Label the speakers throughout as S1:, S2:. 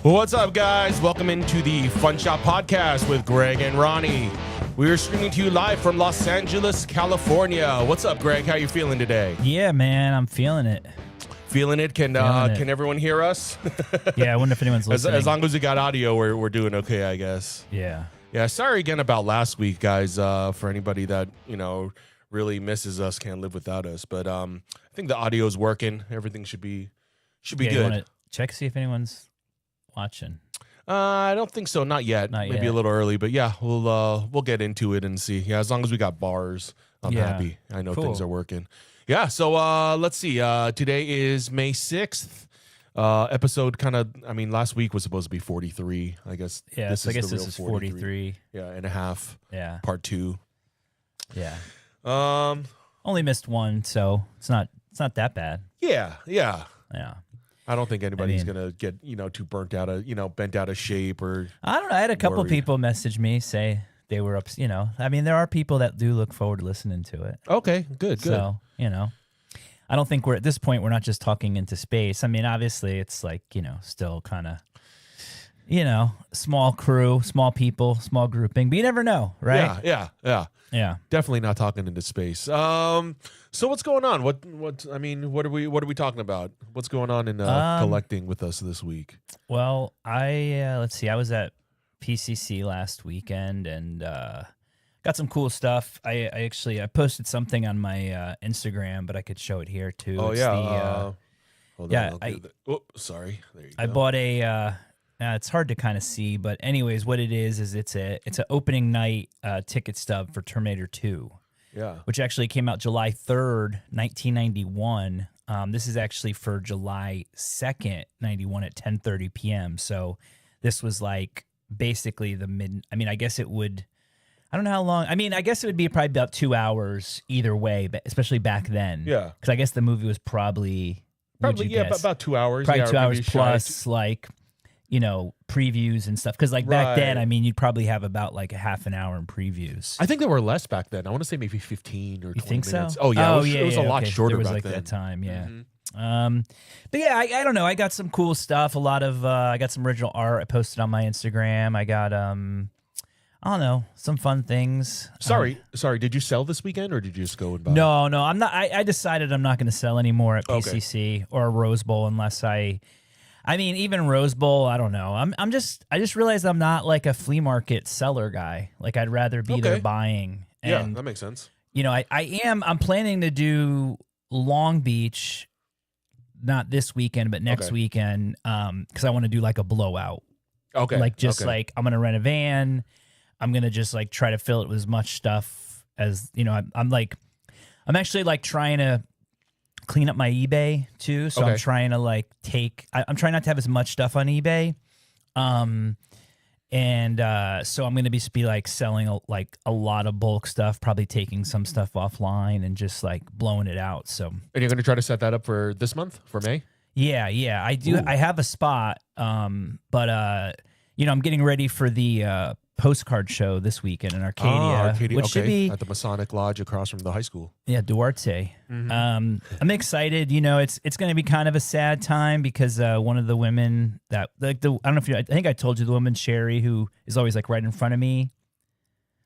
S1: Well, what's up, guys? Welcome into the Funshop podcast with Greg and Ronnie. We are streaming to you live from Los Angeles, California. What's up, Greg? How you feeling today?
S2: Yeah, man, I'm feeling it.
S1: Feeling it? Can everyone hear us?
S2: Yeah, I wonder if anyone's listening.
S1: As long as we got audio, we're doing okay, I guess.
S2: Yeah.
S1: Yeah. Sorry again about last week, guys. For anybody that really misses us, can't live without us. But I think the audio is working. Everything should be good.
S2: You want to check see if anyone's watching?
S1: I don't think so. Not yet. Maybe a little early, but yeah, we'll get into it and see. Yeah, as long as we got bars, I'm happy. I know things are working. Yeah. So let's see. Today is May 6th. Episode last week was supposed to be 43. I guess.
S2: Yeah. This is 43.
S1: Yeah, and a half.
S2: Yeah.
S1: Part 2.
S2: Yeah. Only missed one, so it's not that bad.
S1: Yeah. Yeah.
S2: Yeah.
S1: I don't think anybody's gonna get too bent out of shape or.
S2: I don't know. I had a couple people message me say they were up. There are people that do look forward to listening to it.
S1: Okay, good.
S2: So I don't think we're at this point. We're not just talking into space. I mean, obviously, it's like still kind of small crew, small people, small grouping. But you never know, right?
S1: Yeah. Definitely not talking into space. So what's going on? What are we talking about? What's going on in collecting with us this week?
S2: Well, let's see. I was at PCC last weekend and got some cool stuff. I posted something on my Instagram, but I could show it here too.
S1: Oh, yeah. Hold on. Sorry. There you go.
S2: I bought it's hard to kind of see, but anyways, what it is it's an opening night ticket stub for Terminator 2.
S1: Yeah.
S2: Which actually came out July 3rd, 1991. This is actually for July 2nd, 91 at 10:30 p.m. So this was like basically I guess it would, I don't know how long. I guess it would be probably about 2 hours either way, but especially back then.
S1: Yeah.
S2: Because I guess the movie was probably
S1: about 2 hours.
S2: Probably 2 hours plus previews and stuff. Because back then, you'd probably have about like a half an hour in previews.
S1: I think there were less back then. I want to say maybe 15 or 20
S2: You think
S1: minutes.
S2: So?
S1: Oh, yeah. It was a lot shorter
S2: there was
S1: back then.
S2: That time, yeah.
S1: Mm-hmm.
S2: But yeah, I don't know. I got some cool stuff. I got some original art I posted on my Instagram. I got, I don't know, some fun things.
S1: Sorry. Did you sell this weekend or did you just go and buy?
S2: No, I'm not. I decided I'm not going to sell anymore at PCC or Rose Bowl unless even Rose Bowl, I don't know. I just realized I'm not like a flea market seller guy. Like I'd rather be there buying. And,
S1: yeah, that makes sense.
S2: I'm planning to do Long Beach, not this weekend, but next weekend, because I want to do like a blowout.
S1: Okay.
S2: I'm going to rent a van. I'm going to just like try to fill it with as much stuff as, I'm actually like trying to clean up my eBay too. So I'm trying to like I'm trying not to have as much stuff on eBay. So I'm going to be like selling a lot of bulk stuff, probably taking some stuff offline and just like blowing it out. So,
S1: and you're going to try to set that up for this month, for May?
S2: Yeah, I do. Ooh. I have a spot. But I'm getting ready for the, postcard show this weekend in Arcadia, which should be
S1: at the Masonic Lodge across from the high school.
S2: Yeah, Duarte. Mm-hmm. I'm excited. It's going to be kind of a sad time because one of the women that I don't know if I think I told you the woman Sherry who is always like right in front of me,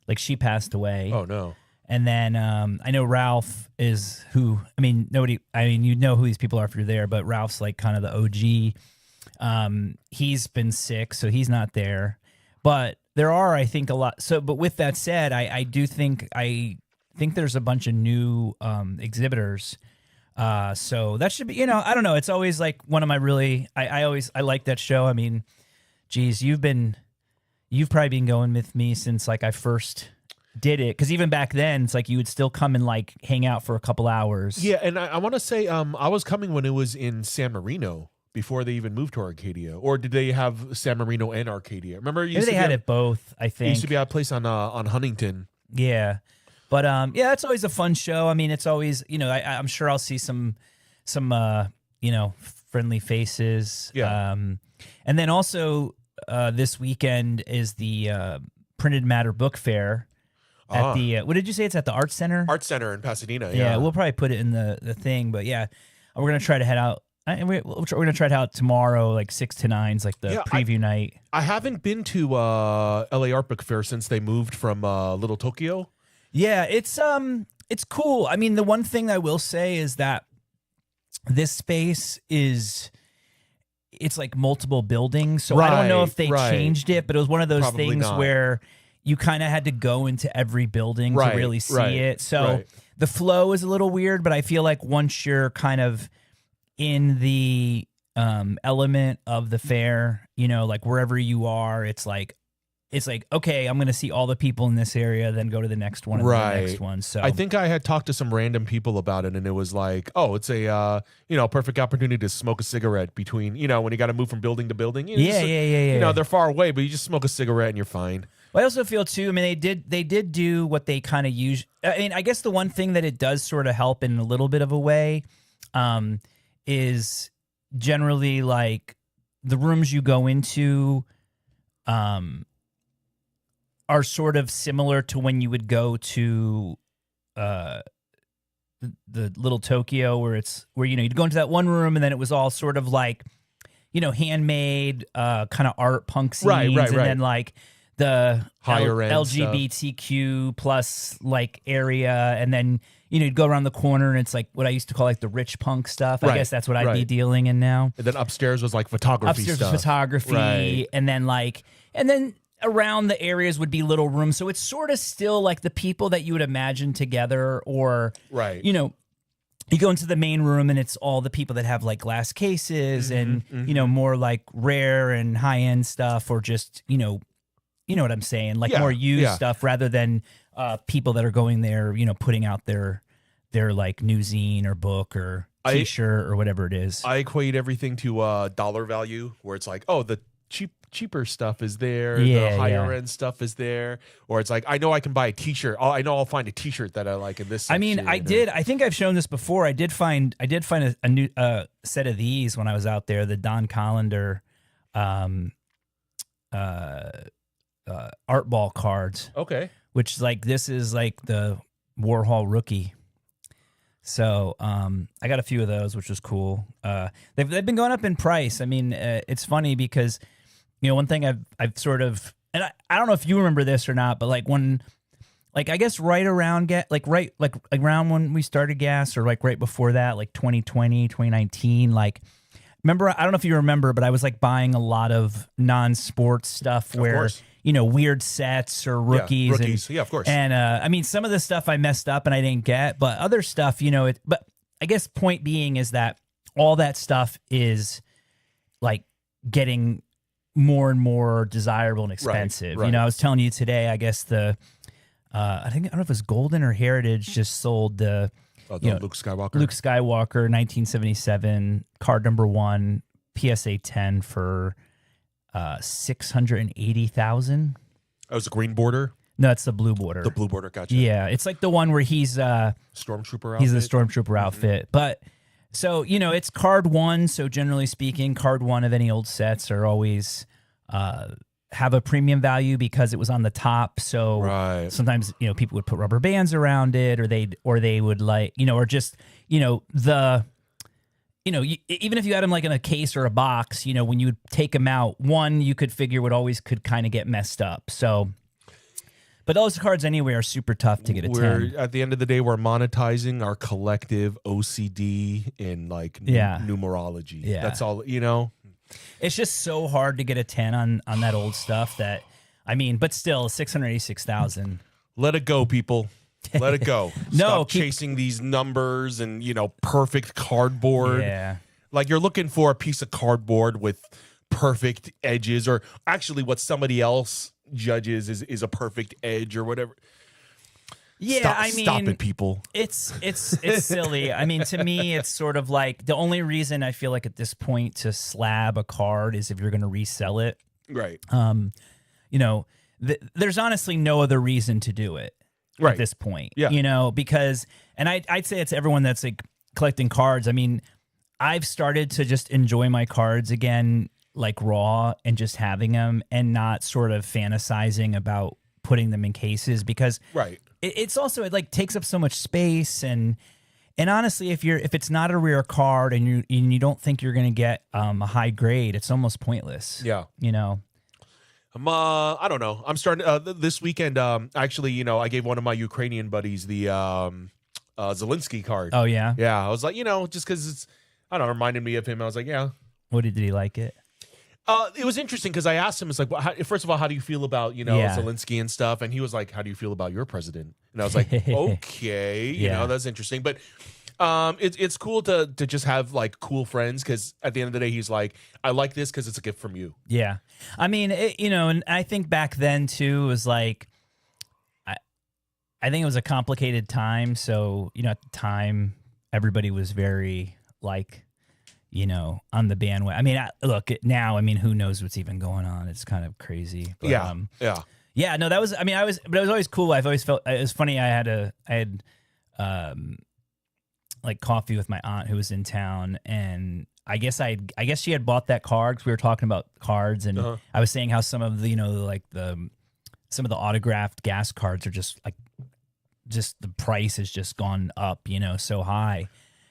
S2: like she passed away.
S1: Oh no.
S2: And then I know Ralph is who. Nobody. You know who these people are if you're there, but Ralph's like kind of the OG. He's been sick, so he's not there, but. There are, I think, a lot. So, but with that said, I think there's a bunch of new exhibitors. So that should be, I don't know. It's always like one of my I like that show. Geez, you've probably been going with me since like I first did it. Because even back then, it's like you would still come and like hang out for a couple hours.
S1: Yeah, and I want to say I was coming when it was in San Marino. Before they even moved to Arcadia, or did they have San Marino and Arcadia? Remember,
S2: maybe they had it both. I think
S1: it used to be a place on Huntington.
S2: Yeah, but it's always a fun show. It's always I'm sure I'll see some friendly faces.
S1: Yeah,
S2: and then also this weekend is the Printed Matter Book Fair at the what did you say? It's at the Art Center.
S1: Art Center in Pasadena.
S2: Yeah, we'll probably put it in the thing, but yeah, we're gonna try to head out. we're gonna try it out tomorrow, like 6 to 9's, like the preview night.
S1: I haven't been to LA Art Book Fair since they moved from Little Tokyo.
S2: Yeah, it's cool. I mean, the one thing I will say is that this space it's like multiple buildings, so I don't know if they changed it, but it was one of those things where you kind of had to go into every building to really see it. So the flow is a little weird, but I feel like once you're kind of in the element of the fair, you know, like wherever you are, it's like, okay, I'm going to see all the people in this area, then go to the next one and the next one. So
S1: I think I had talked to some random people about it, and it was like, oh, it's a perfect opportunity to smoke a cigarette between, when you got to move from building to building.
S2: Yeah.
S1: They're far away, but you just smoke a cigarette and you're fine.
S2: Well, I also feel too, I mean, they did do what they kind of use. I mean, I guess the one thing that it does sort of help in a little bit of a way is generally like the rooms you go into are sort of similar to when you would go to the Little Tokyo, where you'd go into that one room and then it was all sort of like, handmade kind of art punk scenes, and then like the
S1: higher end
S2: LGBTQ plus like area, and then you'd go around the corner and it's like what I used to call like the rich punk stuff. I guess that's what I'd be dealing in now.
S1: And then upstairs was like photography stuff.
S2: Upstairs was photography, and then around the areas would be little rooms. So it's sort of still like the people that you would imagine together, or you go into the main room and it's all the people that have like glass cases and more like rare and high end stuff, or just you know what I'm saying, like more used stuff, rather than people that are going there, putting out their like new zine or book or t-shirt or whatever it is.
S1: I equate everything to dollar value, where it's like, oh, the cheaper stuff is there, the higher end stuff is there, or it's like, I know I can buy a t-shirt. I know I'll find a t-shirt that I like in this section.
S2: I mean, I think I've shown this before. I did find a new set of these when I was out there, the Don Collender art ball cards.
S1: Okay.
S2: Which like this is like the Warhol rookie. So I got a few of those, which was cool. They've been going up in price. I mean, it's funny because one thing I've sort of, and I don't know if you remember this or not, but like when, like I guess right around around when we started gas, or like right before that, like 2020, 2019, like remember, I don't know if you remember, but I was like buying a lot of non-sports stuff where, weird sets or rookies.
S1: Of course.
S2: And I mean, some of the stuff I messed up and I didn't get, but other stuff, but I guess point being is that all that stuff is like getting more and more desirable and expensive.
S1: Right.
S2: I was telling you today, I guess I don't know if it was Golden or Heritage just sold the
S1: Luke Skywalker.
S2: 1977 card number 1 PSA 10 for $680,000.
S1: Oh, it's a green border?
S2: No, it's the blue border.
S1: The blue border, gotcha.
S2: Yeah, it's like the one where he's
S1: Stormtrooper outfit.
S2: He's the Stormtrooper outfit. But so, it's card 1, so generally speaking, card 1 of any old sets are always have a premium value because it was on the top. So sometimes, people would put rubber bands around it, or they would like, or just, even if you had them like in a case or a box, when you would take them out, one, you could figure could kind of get messed up. So, but those cards anyway are super tough to get a 10.
S1: At the end of the day, we're monetizing our collective OCD in like numerology.
S2: Yeah.
S1: That's all,
S2: It's just so hard to get a 10 on that old stuff that, I mean, but still, 686,000.
S1: Let it go, people. Let it go. Stop chasing these numbers and, perfect cardboard.
S2: Yeah.
S1: Like you're looking for a piece of cardboard with perfect edges, or actually what somebody else judges is a perfect edge or whatever.
S2: Yeah,
S1: stop it, people.
S2: It's silly. I mean, to me, it's sort of like the only reason I feel like at this point to slab a card is if you're going to resell it.
S1: Right.
S2: There's honestly no other reason to do it at this point.
S1: Yeah.
S2: Because, and I'd say it's everyone that's like collecting cards. I mean, I've started to just enjoy my cards again, like raw, and just having them and not sort of fantasizing about putting them in cases, because it's also, it like takes up so much space, and And honestly, if it's not a rare card and you don't think you're going to get a high grade, it's almost pointless.
S1: Yeah.
S2: You know.
S1: I don't know. I'm starting this weekend. Actually, I gave one of my Ukrainian buddies the Zelensky card.
S2: Oh yeah.
S1: Yeah. I was like, just because it's, I don't know, reminded me of him. I was like, yeah.
S2: What did he like it?
S1: It was interesting because I asked him, it's like, well, first of all, how do you feel about, Zelensky and stuff? And he was like, how do you feel about your president? And I was like, okay, that's interesting. But it's cool to just have like cool friends because at the end of the day, he's like, I like this because it's a gift from you.
S2: Yeah. I mean, and I think back then too, it was like, I think it was a complicated time. So, at the time, everybody was very like, on the bandwagon. I mean, look, now, I mean, who knows what's even going on? It's kind of crazy. But, yeah. No, that was, but it was always cool. I've always felt, it was funny. I had like coffee with my aunt who was in town, and I guess she had bought that card because we were talking about cards, and I was saying how some of the, some of the autographed gas cards are just the price has just gone up, so high.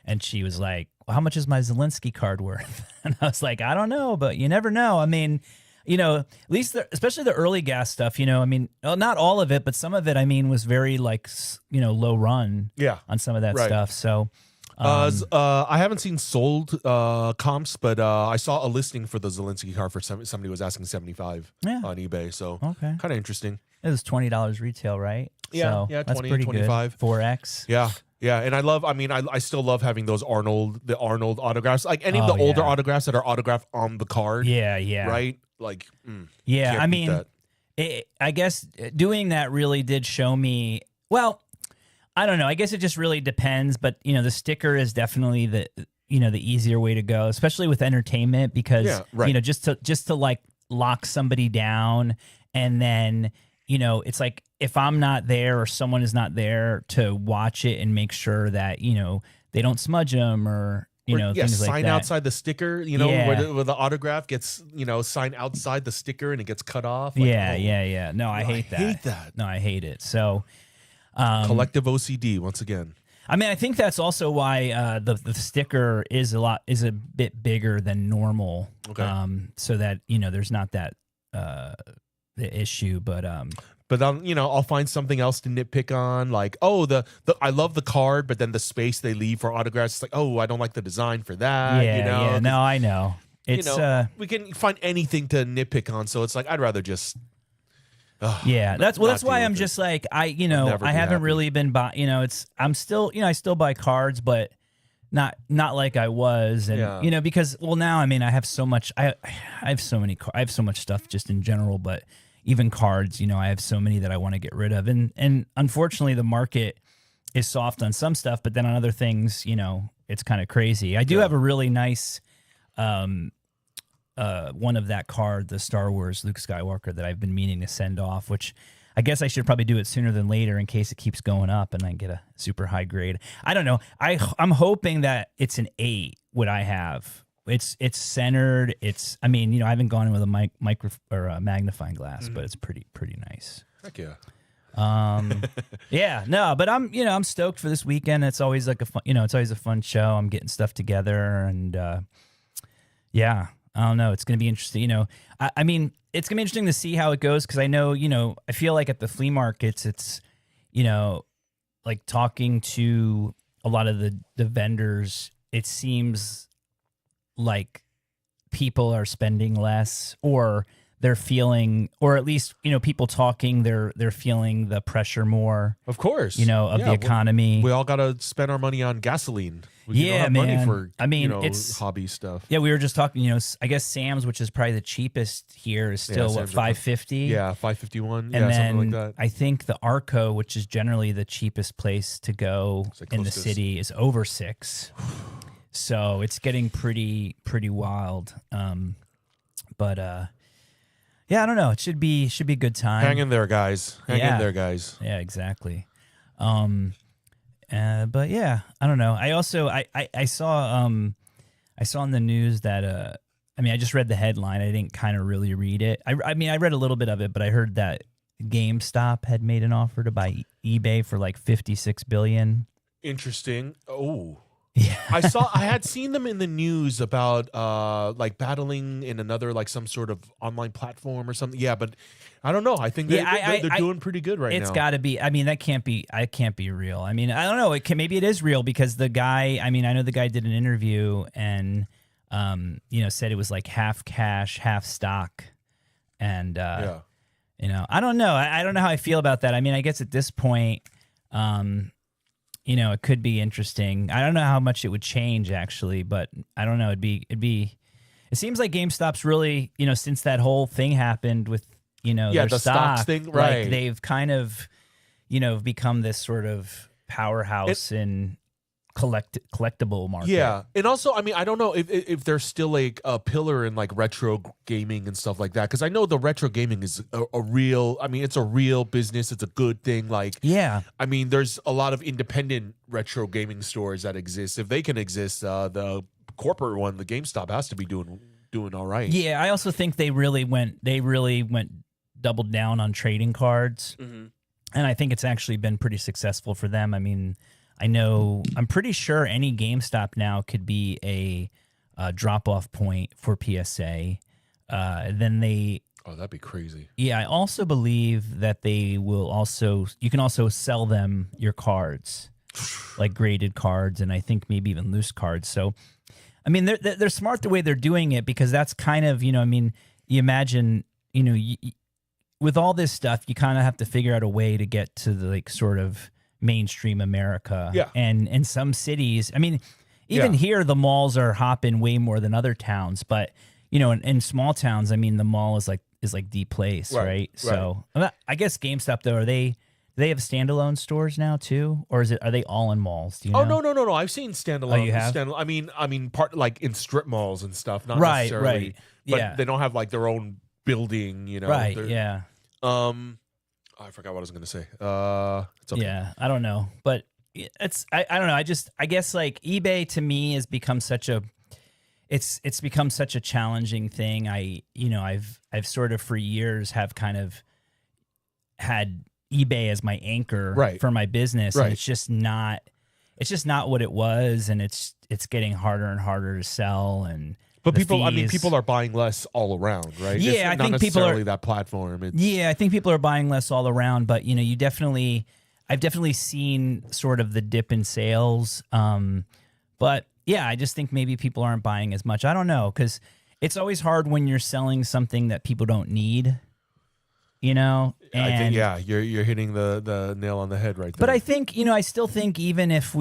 S2: And she was like, well, how much is my Zelensky card worth? And I was like, I don't know, but you never know. I mean, at least especially the early gas stuff, I mean, not all of it, but some of it, I mean, was very like, low run on some of that stuff. So
S1: I haven't seen sold comps, but I saw a listing for the Zelensky card for somebody was asking 75 on eBay. So kind of interesting.
S2: It was $20 retail, right?
S1: Yeah,
S2: so
S1: 20,
S2: that's pretty
S1: 25.
S2: Good. 4X.
S1: Yeah. Yeah, and I still love having those Arnold autographs, like any of the older autographs that are autographed on the card.
S2: Yeah.
S1: Right? Like,
S2: I mean, I guess doing that really did show me, well, I don't know. I guess it just really depends, but the sticker is definitely the easier way to go, especially with entertainment, because just to like lock somebody down, and then it's like if I'm not there or someone is not there to watch it and make sure that they don't smudge them or things like
S1: sign
S2: that.
S1: outside the sticker, where the autograph gets signed outside the sticker and it gets cut off. Like,
S2: yeah. No, I hate that.
S1: I hate that.
S2: No, I hate it. So.
S1: Collective OCD once again.
S2: I mean, I think that's also why the sticker is a bit bigger than normal.
S1: Okay.
S2: So that there's not that the issue, but
S1: then I'll find something else to nitpick on, like I love the card, but then the space they leave for autographs, it's like, I don't like the design for that.
S2: Yeah. No, I know. It's
S1: we can find anything to nitpick on, so it's like I'd rather just.
S2: That's why I'm just like I haven't really been I'm still I still buy cards, but not like I was, and because now I mean I have so much I have so much stuff just in general, but even cards, I have so many that I want to get rid of, and unfortunately the market is soft on some stuff, but then on other things it's kind of crazy. I do have a really nice one of that card, the Star Wars Luke Skywalker, that I've been meaning to send off, which I guess I should probably do it sooner than later in case it keeps going up and I get a super high grade. I don't know. I'm hoping that it's an 8. What I have, it's centered. I haven't gone in with a micro or a magnifying glass, but it's pretty nice.
S1: Heck yeah.
S2: But I'm stoked for this weekend. It's always like it's always a fun show. I'm getting stuff together, and I don't know. It's going to be interesting. I mean, it's going to be interesting to see how it goes, because I know, I feel like at the flea markets, it's, like talking to a lot of the vendors, it seems like people are spending less, or they're feeling, or at least, people talking, they're feeling the pressure more.
S1: Of course.
S2: Of the economy.
S1: We all got to spend our money on gasoline. We don't have money for, it's hobby stuff.
S2: Yeah, we were just talking, I guess Sam's, which is probably the cheapest here, is still $5.50.
S1: Yeah, $5.51.
S2: And then
S1: something like that.
S2: I think the Arco, which is generally the cheapest place to go in the city, is over $6. So it's getting pretty wild. Yeah, I don't know. It should be a good time.
S1: Hang in there, guys. Hang in there, guys.
S2: Yeah, exactly. But yeah, I don't know. I also I saw in the news that I just read the headline. I didn't kind of really read it. I read a little bit of it, but I heard that GameStop had made an offer to buy eBay for like $56 billion.
S1: Interesting. Oh.
S2: Yeah.
S1: I had seen them in the news about like battling in another like some sort of online platform or something. Yeah, but I don't know. I think they're doing pretty good right now.
S2: It's got to be. I mean, that can't be real. I mean, I don't know. Maybe it is real because the guy. I mean, I know the guy did an interview and said it was like half cash, half stock, and I don't know. I don't know how I feel about that. I mean, I guess at this point, it could be interesting. I don't know how much it would change actually, but I don't know. It seems like GameStop's really, since that whole thing happened with, their
S1: the
S2: stock,
S1: stocks thing, right?
S2: Like they've kind of, become this sort of powerhouse in collectible market.
S1: Yeah, and also, I mean, I don't know if there's still like a pillar in like retro gaming and stuff like that, because I know the retro gaming is a real. I mean, it's a real business. It's a good thing. Like,
S2: yeah,
S1: I mean, there's a lot of independent retro gaming stores that exist. If they can exist, the corporate one, the GameStop, has to be doing all right.
S2: Yeah, I also think they really went doubled down on trading cards, and I think it's actually been pretty successful for them. I mean, I'm pretty sure any GameStop now could be a drop-off point for PSA. Then
S1: oh, that'd be crazy.
S2: Yeah, I also believe that you can also sell them your cards, like graded cards, and I think maybe even loose cards. So, I mean, they're smart the way they're doing it, because that's kind of, I mean, you imagine, with all this stuff, you kind of have to figure out a way to get to the like sort of mainstream America.
S1: Yeah.
S2: And in some cities, I mean, even here, the malls are hopping way more than other towns. But, in small towns, I mean, the mall is like the place, right? So I guess GameStop, though, do they have standalone stores now too? Or are they all in malls? Do you know?
S1: Oh, no. I've seen standalone.
S2: Oh, you have?
S1: I mean, part like in strip malls and stuff, not necessarily.
S2: Right.
S1: But they don't have like their own building,
S2: Right,
S1: They're,
S2: yeah.
S1: I forgot what I was going to say. It's okay.
S2: Yeah, I don't know, but I don't know. I guess like eBay to me has become it's become such a challenging thing. I've sort of for years have kind of had eBay as my anchor for my business, and it's just not what it was, and it's getting harder and harder to sell. And
S1: but people are buying less all around, right?
S2: Yeah,
S1: I think people are that platform.
S2: I think people are buying less all around, but I've definitely seen sort of the dip in sales. But yeah, I just think maybe people aren't buying as much. I don't know, because it's always hard when you're selling something that people don't need. And
S1: I think you're hitting the nail on the head right there.
S2: But I think I still think even if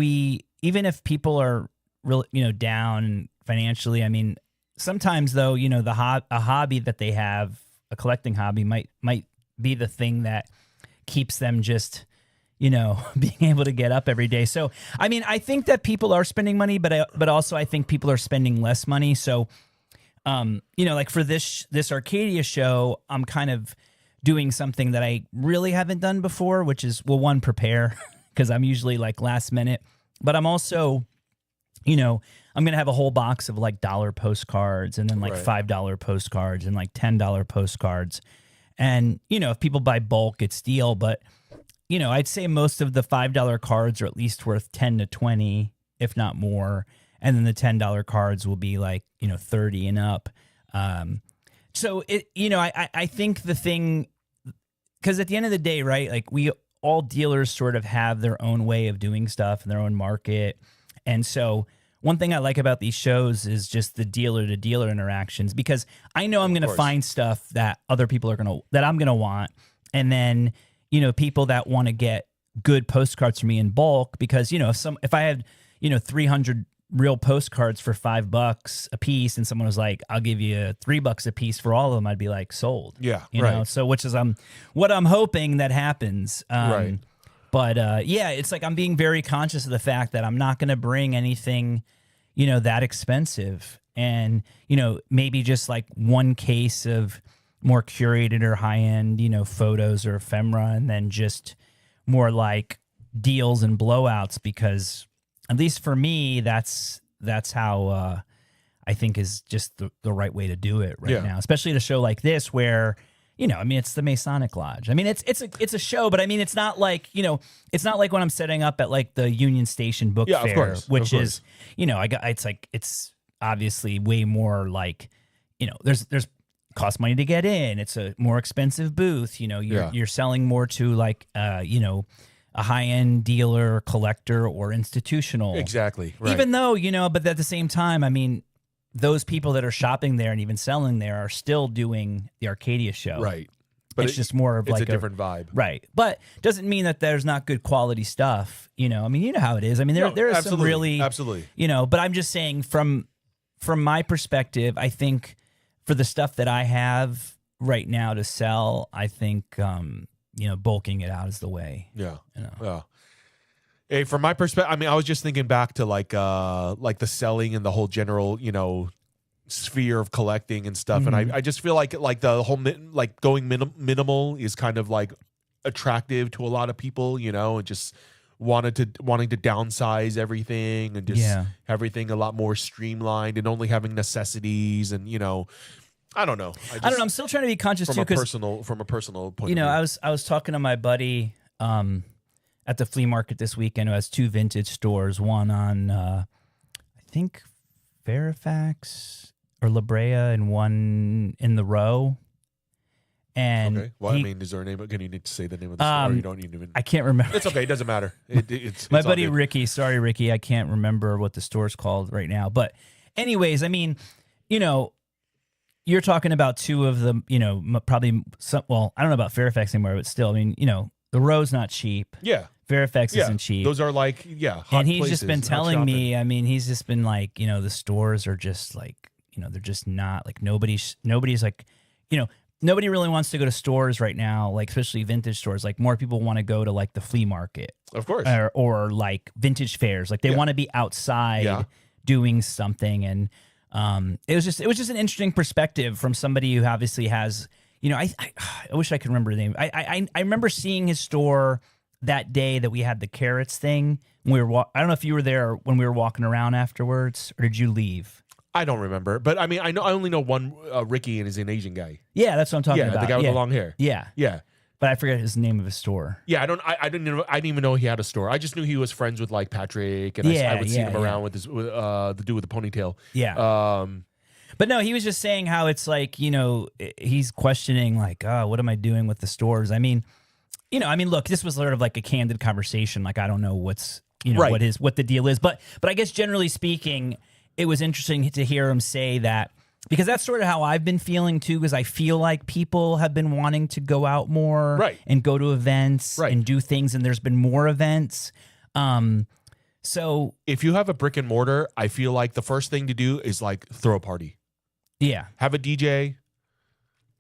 S2: people are really down financially, I mean, sometimes though a hobby that they have, a collecting hobby, might be the thing that keeps them just being able to get up every day. So I mean, I think that people are spending money, but also I think people are spending less money. So like for this Arcadia show, I'm kind of doing something that I really haven't done before, which is, well, one, prepare, because I'm usually like last minute, but I'm also, I'm going to have a whole box of like $1 postcards, and then like $5 postcards, and like $10 postcards. And, if people buy bulk, it's deal. But, I'd say most of the $5 cards are at least worth 10 to 20, if not more. And then the $10 cards will be like, 30 and up. So I think the thing, because at the end of the day, right, like all dealers sort of have their own way of doing stuff and their own market. And so one thing I like about these shows is just the dealer to dealer interactions, because I know I'm going to find stuff that other people that I'm going to want. And then, people that want to get good postcards from me in bulk, because, if I had, 300 real postcards for $5 a piece, and someone was like, I'll give you $3 a piece for all of them, I'd be like, sold.
S1: Yeah.
S2: You know, so which is what I'm hoping that happens. But it's like I'm being very conscious of the fact that I'm not going to bring anything, that expensive. And, maybe just like one case of more curated or high-end, photos or ephemera, and then just more like deals and blowouts, because at least for me, that's how I think is just the right way to do it now, especially at a show like this where, I mean, it's the Masonic Lodge. I mean, it's a show, but I mean, it's not like, it's not like when I'm setting up at like the Union Station Book Fair,
S1: of course,
S2: which is, it's obviously way more like, there's cost money to get in. It's a more expensive booth. You're selling more to like, a high-end dealer, collector, or institutional.
S1: Exactly. Right.
S2: Even though, but at the same time, I mean, those people that are shopping there and even selling there are still doing the Arcadia show.
S1: Right.
S2: But it's just more of
S1: it's
S2: like
S1: a different vibe.
S2: Right. But doesn't mean that there's not good quality stuff. I mean, you know how it is. I mean, there is some really,
S1: absolutely.
S2: But I'm just saying from my perspective, I think for the stuff that I have right now to sell, I think, bulking it out is the way.
S1: Yeah. Yeah. Hey, from my perspective, I mean, I was just thinking back to like the selling and the whole general, sphere of collecting and stuff.
S2: Mm-hmm.
S1: And I just feel like the whole, like going minimal is kind of like attractive to a lot of people, and just wanting to downsize everything and just everything a lot more streamlined and only having necessities and, I don't know. I don't know.
S2: I'm still trying to be conscious
S1: from
S2: too,
S1: from a personal point of view.
S2: I was talking to my buddy, at the flea market this weekend, who has 2 vintage stores, one on, I think, Fairfax or La Brea, and one in the Row. And
S1: okay. Well, I mean, is there a name? Can you need to say the name of the store? Or you don't even.
S2: I can't remember.
S1: It's okay. It doesn't matter. It's
S2: my buddy Ricky. Sorry, Ricky. I can't remember what the store's called right now. But anyways, I mean, you're talking about 2 of them, probably some, well, I don't know about Fairfax anymore, but still, I mean, the Row's not cheap.
S1: Yeah.
S2: Fairfax isn't cheap.
S1: Those are like, hot
S2: and he's
S1: places,
S2: just been telling me, I mean, he's just been like, the stores are just like, they're just not like nobody's like, nobody really wants to go to stores right now, like especially vintage stores. Like more people want to go to like the flea market,
S1: of course,
S2: or like vintage fairs. Like they want to be outside doing something. And it was just an interesting perspective from somebody who obviously has, I wish I could remember the name. I remember seeing his store that day that we had the carrots thing. When we were I don't know if you were there when we were walking around afterwards, or did you leave?
S1: I don't remember, but I mean, I only know one Ricky, and he's an Asian guy.
S2: Yeah, that's what I'm talking about.
S1: Yeah, the guy with the long hair.
S2: Yeah. But I forget his name of his store.
S1: Yeah, I didn't even know he had a store. I just knew he was friends with like Patrick, and I would see him around with the dude with the ponytail.
S2: Yeah. But no, he was just saying how it's like, he's questioning like, oh, what am I doing with the stores? I mean, look, this was sort of like a candid conversation. Like, I don't know what's, what the deal is, but I guess generally speaking, it was interesting to hear him say that, because that's sort of how I've been feeling too, because I feel like people have been wanting to go out more and go to events and do things, and there's been more events. So
S1: if you have a brick and mortar, I feel like the first thing to do is like throw a party.
S2: Yeah.
S1: Have a DJ.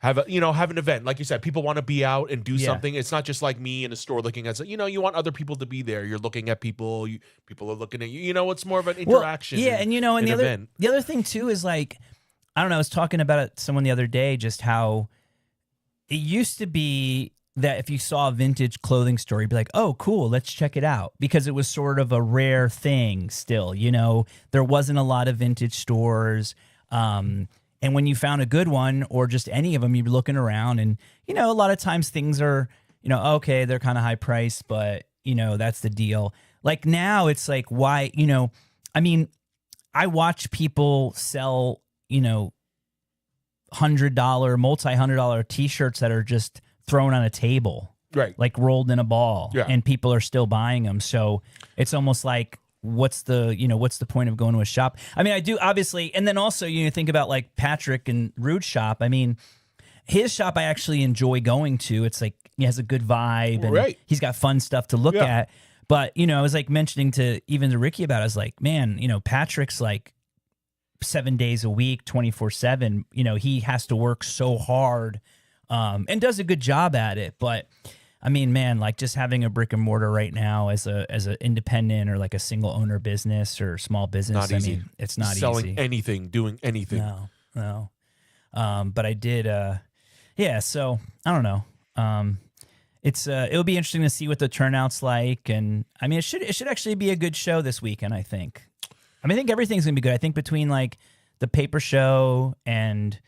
S1: Have an event. Like you said, people want to be out and do something. It's not just like me in a store looking at, you want other people to be there. You're looking at people. People are looking at you. It's more of an interaction.
S2: Well, and the other thing too is like, I don't know, I was talking about it to someone the other day, just how it used to be that if you saw a vintage clothing store, you'd be like, oh, cool, let's check it out. Because it was sort of a rare thing still, there wasn't a lot of vintage stores. And when you found a good one, or just any of them, you'd be looking around, and, a lot of times things are, okay, they're kind of high priced, but, that's the deal. Like now it's like, why, I mean, I watch people sell, $100, multi-$100 t-shirts that are just thrown on a table,
S1: right?
S2: Like rolled in a ball, and people are still buying them. So it's almost like, what's the point of going to a shop? I mean, I do obviously, and then also think about like Patrick and Rude's shop. I mean, his shop I actually enjoy going to. It's like he has a good vibe, and he's got fun stuff to look at. But I was like mentioning to Ricky about it. I was like, man, Patrick's like 7 days a week, 24/7. He has to work so hard, and does a good job at it. But I mean, man, like just having a brick and mortar right now as a independent or like a single owner business or small business,
S1: not easy.
S2: I mean, it's not
S1: selling
S2: easy.
S1: anything, doing anything.
S2: No. But I did, so I don't know. It'll be interesting to see what the turnout's like. And I mean, it should actually be a good show this weekend, I think. I think everything's gonna be good. I think between like the paper show and,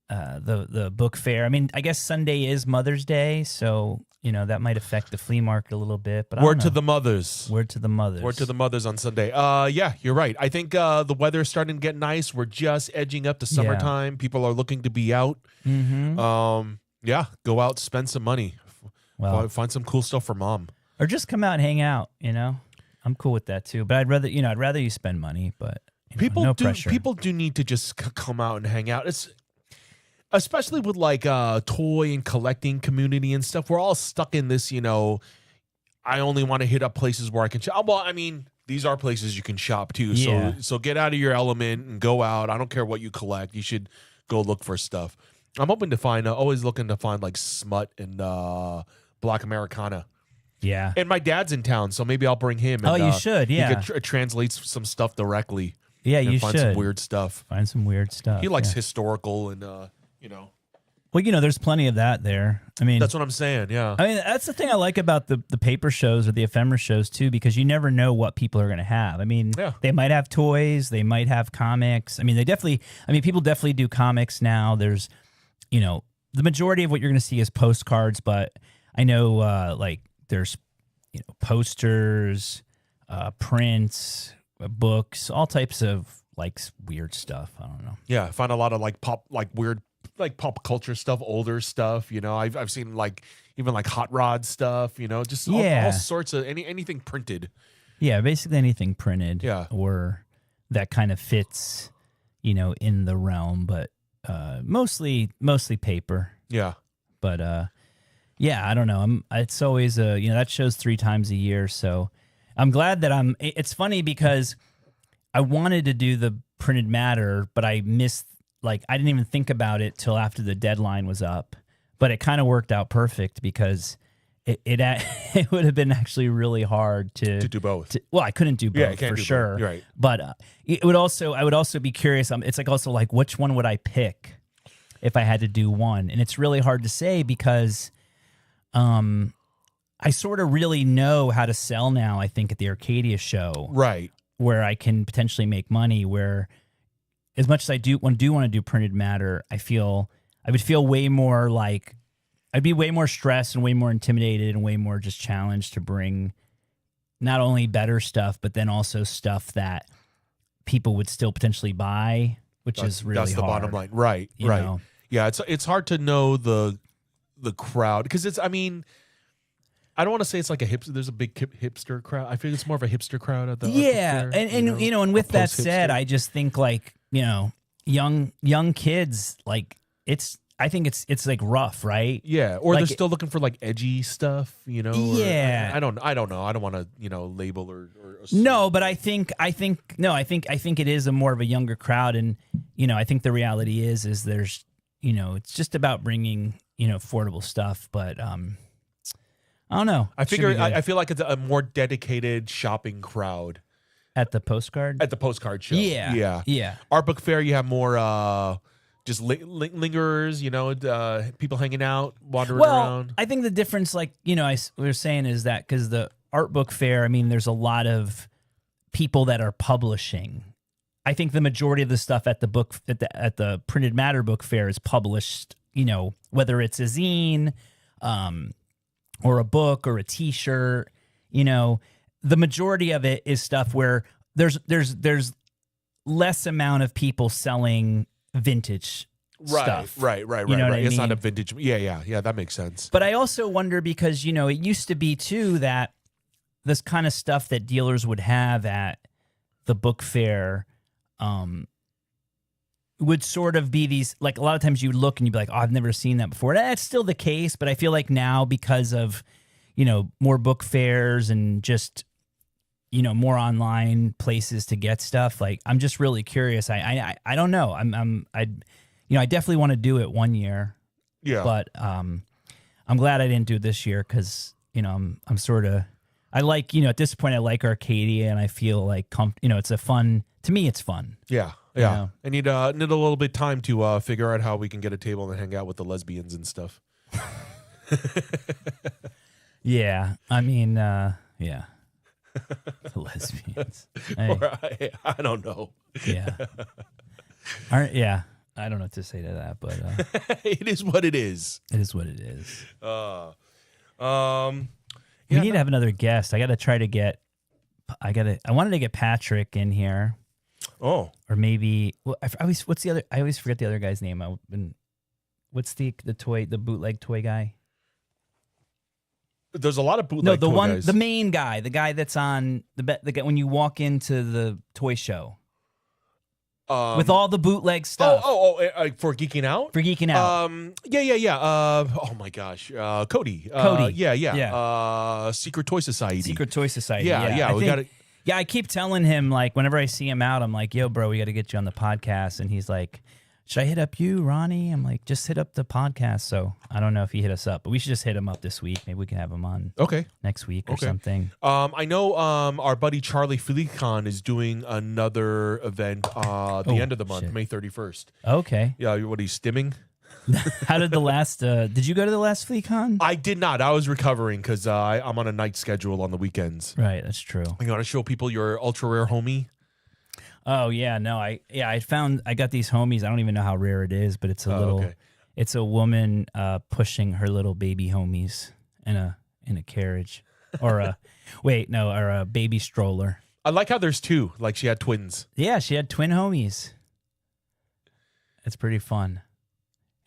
S2: the book fair. I mean, I guess Sunday is Mother's Day, so that might affect the flea market a little bit. But
S1: word to the mothers.
S2: Word to the mothers.
S1: Word to the mothers on Sunday. Yeah, you're right. I think the weather's starting to get nice. We're just edging up to summertime. Yeah. People are looking to be out.
S2: Mm-hmm.
S1: Yeah, go out, spend some money.
S2: Well,
S1: find some cool stuff for mom.
S2: Or just come out and hang out. I'm cool with that too. But I'd rather you spend money. But no pressure.
S1: People do need to just come out and hang out. It's especially with like toy and collecting community and stuff. We're all stuck in this. I only want to hit up places where I can shop. Well, I mean, these are places you can shop too.
S2: Yeah.
S1: So get out of your element and go out. I don't care what you collect. You should go look for stuff. I'm hoping to find. Always looking to find like smut and Black Americana.
S2: Yeah.
S1: And my dad's in town, so maybe I'll bring him. And,
S2: you should. Yeah.
S1: He could translate some stuff directly.
S2: Yeah, you
S1: find
S2: should.
S1: some weird stuff.
S2: Find some weird stuff.
S1: He likes historical and
S2: Well, there's plenty of that there. I mean,
S1: that's what I'm saying. Yeah.
S2: I mean, that's the thing I like about the paper shows or the ephemera shows too, because you never know what people are going to have. I mean, they might have toys, they might have comics. I mean, people definitely do comics now. There's, the majority of what you're going to see is postcards, but I know there's, posters, prints, books, all types of like weird stuff. I don't know.
S1: Yeah, I find a lot of weird pop culture stuff, older stuff. I've seen even hot rod stuff. Just all sorts of anything printed.
S2: Yeah, basically anything printed.
S1: Yeah. Or
S2: that kind of fits, in the realm, but mostly paper.
S1: Yeah.
S2: But I don't know. It's always that show's 3 times a year, so I'm glad that it's funny because I wanted to do the printed matter, but I missed, I didn't even think about it till after the deadline was up. But it kind of worked out perfect because it would have been actually really hard to
S1: do both.
S2: I couldn't do both for sure.
S1: Both. You're right.
S2: But I would also be curious. It's which one would I pick if I had to do one? And it's really hard to say because I sort of really know how to sell now, I think, at the Arcadia show.
S1: Right.
S2: Where I can potentially make money, where as much as I do want to do printed matter, I would feel way more like I'd be way more stressed and way more intimidated and way more just challenged to bring not only better stuff, but then also stuff that people would still potentially buy, which is really hard.
S1: That's the bottom line. Right.
S2: You
S1: right.
S2: know?
S1: Yeah. It's hard to know the crowd because I don't want to say it's like a hipster. There's a big hipster crowd. I feel it's more of a hipster crowd at the
S2: fair, and with that said, I just think young kids I think it's like rough, right?
S1: Yeah, or they're still looking for edgy stuff,
S2: Yeah,
S1: I don't know. I don't want to label or
S2: no, but I think it is a more of a younger crowd, and I think the reality is there's it's just about bringing affordable stuff, but I don't know.
S1: I feel like it's a more dedicated shopping crowd
S2: at the postcard
S1: show.
S2: Yeah.
S1: Art book fair, you have more just lingerers, people hanging out, wandering around.
S2: I think the difference, we were saying, is that because the art book fair, I mean, there's a lot of people that are publishing. I think the majority of the stuff at the printed matter book fair is published. Whether it's a zine, or a book or a T-shirt, the majority of it is stuff where there's less amount of people selling vintage stuff.
S1: Right. It's not a vintage. Yeah. That makes sense.
S2: But I also wonder because, it used to be too that this kind of stuff that dealers would have at the book fair would sort of be these, a lot of times you look and you'd be like, oh, I've never seen that before. That's still the case, but I feel like now because of, more book fairs and just, more online places to get stuff, I'm just really curious. I don't know. I definitely want to do it one year.
S1: Yeah.
S2: But I'm glad I didn't do it this year because, I'm sort of, I like, at this point I like Arcadia and I feel like, it's a fun, to me it's fun.
S1: Yeah. Yeah, I need a little bit of time to figure out how we can get a table and hang out with the lesbians and stuff.
S2: Yeah, I mean, yeah, the lesbians. Hey.
S1: I don't know.
S2: Yeah, yeah. I don't know what to say to that, but
S1: it is what it is.
S2: It is what it is.
S1: We
S2: need to have another guest. I wanted to get Patrick in here.
S1: Oh,
S2: or maybe I always forget the other guy's name. What's the bootleg toy guy?
S1: There's a lot of bootleg toy guys.
S2: The main guy, the guy that's on the guy when you walk into the toy show. With all the bootleg stuff.
S1: For geeking out?
S2: For geeking out.
S1: Yeah. Oh my gosh. Cody. Yeah. Secret Toy Society.
S2: Secret Toy Society.
S1: Yeah. We got it.
S2: Yeah, I keep telling him, like, whenever I see him out, I'm like, yo, bro, we got to get you on the podcast. And he's like, should I hit up you, Ronnie? I'm like, just hit up the podcast. So I don't know if he hit us up, but we should just hit him up this week. Maybe we can have him on next week or something.
S1: I know our buddy Charlie Filicon is doing another event the end of the month, May 31st.
S2: Okay.
S1: Yeah, what, he's stimming?
S2: How did the last, did you go to the last FleaCon?
S1: I did not. I was recovering because I'm on a night schedule on the weekends.
S2: Right, that's true.
S1: You want to show people your ultra rare homie?
S2: Oh yeah, no, I got these homies. I don't even know how rare it is, but it's it's a woman pushing her little baby homies in a carriage, or a baby stroller.
S1: I like how there's two. Like she had twins.
S2: Yeah, she had twin homies. It's pretty fun.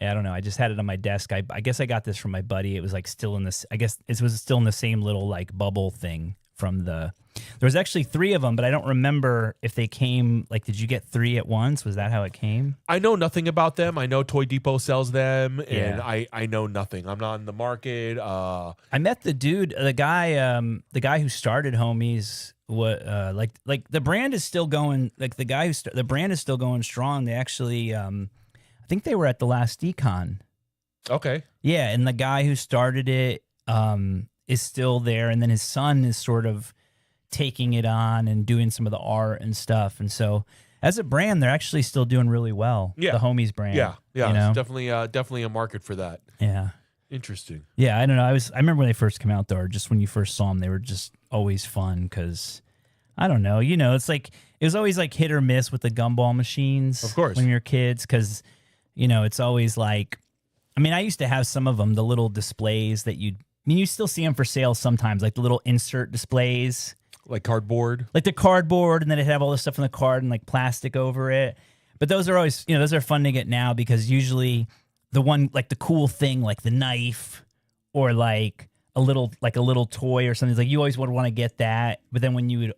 S2: Yeah, I don't know. I just had it on my desk. I guess I got this from my buddy. It was like still in this. I guess it was still in the same little like bubble thing from the. There was actually 3 of them, but I don't remember if they came. Like, did you get 3 at once? Was that how it came?
S1: I know nothing about them. I know Toy Depot sells them, and I know nothing. I'm not in the market. I
S2: met the dude, the guy who started Homies. What like the brand is still going. Like the brand is still going strong. They actually. I think they were at the last Econ.
S1: Okay.
S2: Yeah, and the guy who started it is still there, and then his son is sort of taking it on and doing some of the art and stuff. And so, as a brand, they're actually still doing really well.
S1: Yeah,
S2: the Homies brand.
S1: Yeah.
S2: You know?
S1: It's definitely a market for that.
S2: Yeah.
S1: Interesting.
S2: Yeah, I don't know. I remember when they first came out, though, or just when you first saw them, they were just always fun because. I don't know. You know, it's like it was always like hit or miss with the gumball machines.
S1: Of course.
S2: When we were kids, because. You know, it's always like, I mean, I used to have some of them, the little displays that you still see them for sale sometimes, like the little insert displays.
S1: Like cardboard?
S2: Like the cardboard, and then it'd have all this stuff on the card and like plastic over it. But those are always, those are fun to get now because usually the one, like the cool thing, like the knife or like a little toy or something, like you always would want to get that. But then when you'd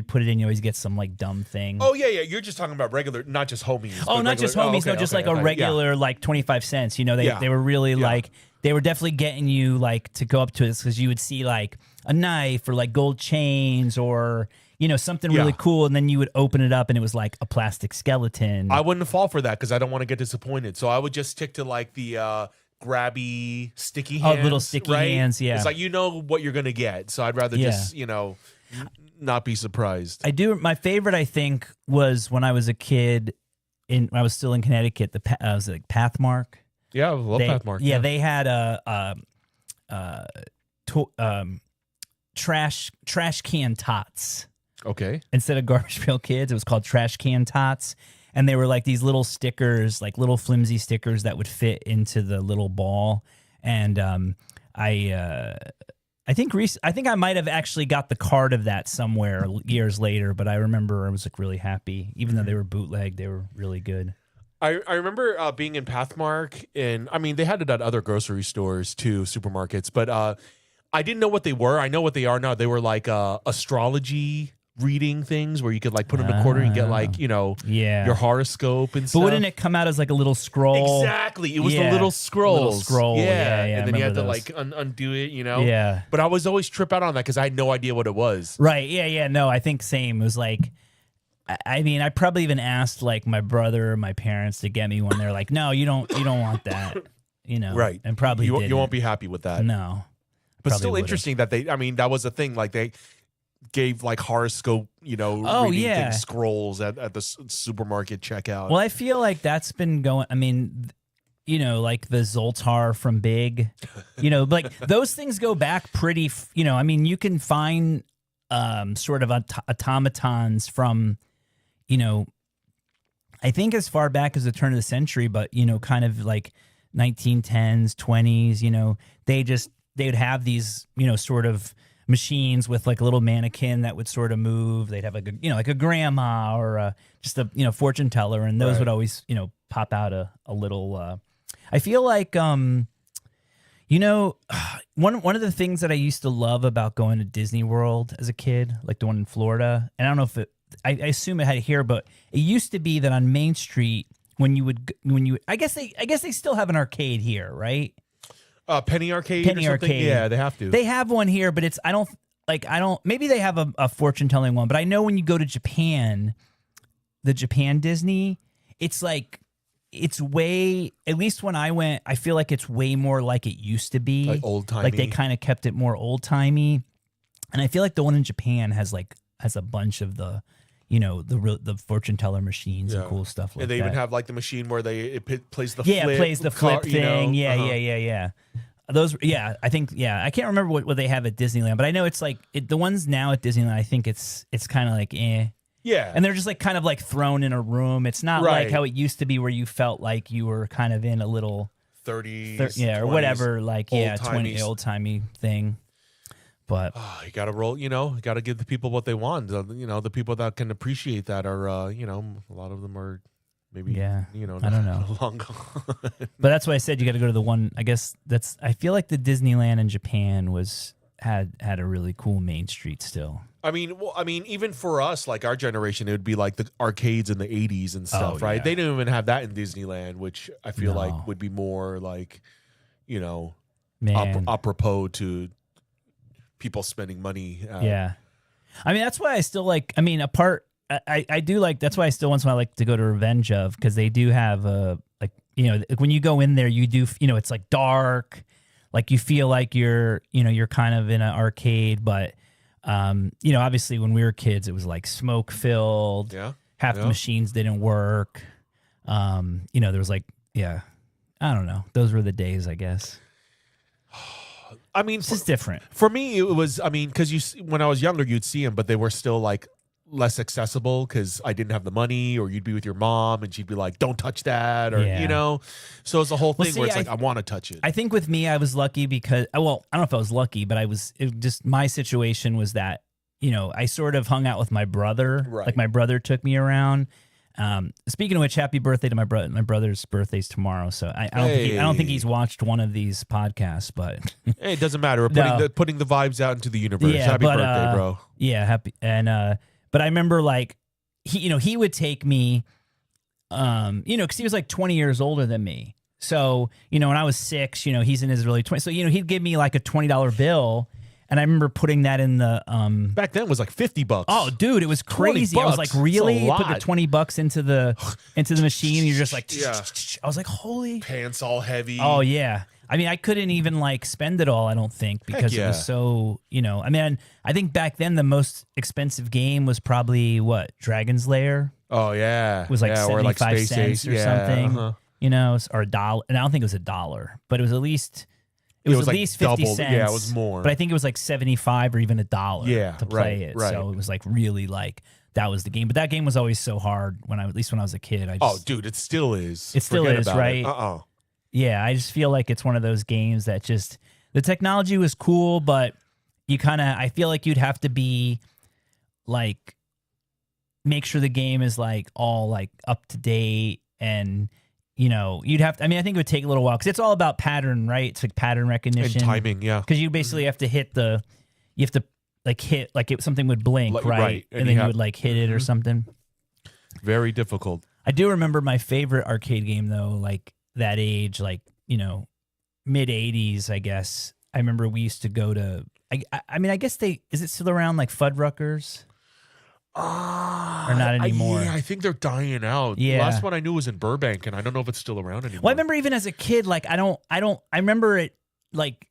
S2: put it in, you always get some like dumb thing.
S1: Oh yeah. You're just talking about regular, not just homies.
S2: Oh, not just homies. No, just like a regular like 25 cents. You know, they were really like they were definitely getting you like to go up to this because you would see like a knife or like gold chains or something really cool, and then you would open it up and it was like a plastic skeleton.
S1: I wouldn't fall for that because I don't want to get disappointed. So I would just stick to like the grabby sticky hands.
S2: Oh, little sticky hands. Yeah,
S1: it's like what you're gonna get. So I'd rather just not be surprised.
S2: I do. My favorite, I think, was when I was a kid. When I was still in Connecticut, I was like Pathmark.
S1: Yeah, I love Pathmark.
S2: Yeah, they had trash can tots.
S1: Okay.
S2: Instead of Garbage Pail Kids, it was called Trash Can Tots, and they were like these little stickers, like little flimsy stickers that would fit into the little ball. And I think I might have actually got the card of that somewhere years later, but I remember I was like really happy. Even though they were bootleg, they were really good.
S1: I remember being in Pathmark, and I mean they had it at other grocery stores too, supermarkets, but I didn't know what they were. I know what they are now. They were like astrology reading things where you could like put in a quarter and get like your horoscope and stuff.
S2: But wouldn't it come out as like a little scroll?
S1: Exactly, it was the little scrolls.
S2: Little scroll. Yeah.
S1: And then you had to like undo it. Yeah. But I was always trip out on that because I had no idea what it was.
S2: Right. Yeah. No, I think same. It was like, I mean, I probably even asked like my brother or my parents to get me one. They're like, no, you don't want that.
S1: Right.
S2: And probably
S1: you won't be happy with that.
S2: No.
S1: But still interesting that that was a thing. Like they gave like horoscope, reading things, scrolls at the supermarket checkout.
S2: Well, I feel like that's been going. I mean, like the Zoltar from Big, like those things go back pretty. I mean, you can find sort of automatons from, I think as far back as the turn of the century, but kind of like 1910s, 20s, they'd have these, sort of machines with like a little mannequin that would sort of move. They'd have like a grandma or just a fortune teller, and those would always pop out a little. I feel like one of the things that I used to love about going to Disney World as a kid, like the one in Florida, and I don't know if I assume it had it here, but it used to be that on Main Street I guess they still have an arcade here, right?
S1: Penny Arcade or something? Yeah, they have to.
S2: They have one here, but maybe they have a fortune telling one, but I know when you go to Japan, the Japan Disney, it's way, at least when I went, I feel like it's way more like it used to be.
S1: Like old timey.
S2: Like they kind of kept it more old timey. And I feel like the one in Japan has a bunch of the, the fortune teller machines and cool stuff like that.
S1: And they even have like the machine where it plays the
S2: flip.
S1: Yeah,
S2: it plays the flip thing. Yeah. Those, I think, I can't remember what they have at Disneyland, but I know it's like the ones now at Disneyland. I think it's kind of like
S1: Yeah,
S2: and they're just like kind of like thrown in a room. It's not like how it used to be where you felt like you were kind of in a little
S1: 30s,
S2: 20s, or whatever, like
S1: 20
S2: old timey thing. But
S1: you got to roll. You got to give the people what they want. The people that can appreciate that are, a lot of them are. Maybe,
S2: I don't know.
S1: Long gone.
S2: But that's why I said you got to go to the one. I guess I feel like the Disneyland in Japan had a really cool Main Street still.
S1: I mean, even for us, like our generation, it would be like the arcades in the 80s and stuff, right? They didn't even have that in Disneyland, which I feel like would be more like, apropos to people spending money.
S2: Yeah. I mean, that's why I still like, I do like, that's why I still once in a while like to go to Revenge of, because they do have when you go in there, you do, it's like dark, like you feel like you're kind of in an arcade, but obviously when we were kids, it was like smoke filled.
S1: Yeah.
S2: Half the machines didn't work. There was like, I don't know. Those were the days, I guess.
S1: I mean,
S2: it's just different.
S1: For me, it was, because when I was younger, you'd see them, but they were still like less accessible because I didn't have the money, or you'd be with your mom and she'd be like, don't touch that, or, so it's a whole thing where it's like, I want to touch it.
S2: I think with me, I was lucky because, I don't know if I was lucky, but my situation was that, I sort of hung out with my brother.
S1: Right.
S2: Like my brother took me around. Speaking of which, happy birthday to my brother. My brother's birthday's tomorrow, so I don't think he's watched one of these podcasts, but
S1: hey, it doesn't matter. We're putting the vibes out into the universe. Happy birthday, bro.
S2: Yeah, happy. And but I remember like he would take me, because he was like 20 years older than me. So when I was 6, he's in his early 20s. So he'd give me like a $20 bill. And I remember putting that in the
S1: back then it was like $50.
S2: Oh, dude, it was crazy. I was like, really? You put the $20 into the machine, and you're just like, I was like, holy,
S1: pants all heavy.
S2: Oh yeah. I mean, I couldn't even like spend it all, I don't think, because it was so, I think back then the most expensive game was probably Dragon's Lair.
S1: Oh yeah.
S2: It was like 75 cents or something. Or $1. And I don't think it was $1, but it was at least It was at least 50 cents.
S1: Yeah, it was more.
S2: But I think it was like 75 or even $1 to play it.
S1: Right.
S2: So it was like really like that was the game. But that game was always so hard at least when I was a kid.
S1: Dude, it still is.
S2: It still is, right?
S1: It.
S2: Yeah, I just feel like it's one of those games that just the technology was cool, but I feel like you'd have to be like make sure the game is like all like up to date, and you'd have to, I think it would take a little while because it's all about pattern, right? It's like pattern recognition
S1: and timing, yeah.
S2: Because you basically have to hit something would blink, right? And then you would like hit it or something.
S1: Very difficult.
S2: I do remember my favorite arcade game though, like that age, like mid 80s, I guess. I remember we used to go to. I guess is it still around like Fuddruckers? Or not anymore.
S1: I think they're dying out.
S2: Yeah.
S1: The last one I knew was in Burbank, and I don't know if it's still around anymore.
S2: Well, I remember even as a kid, like I remember it like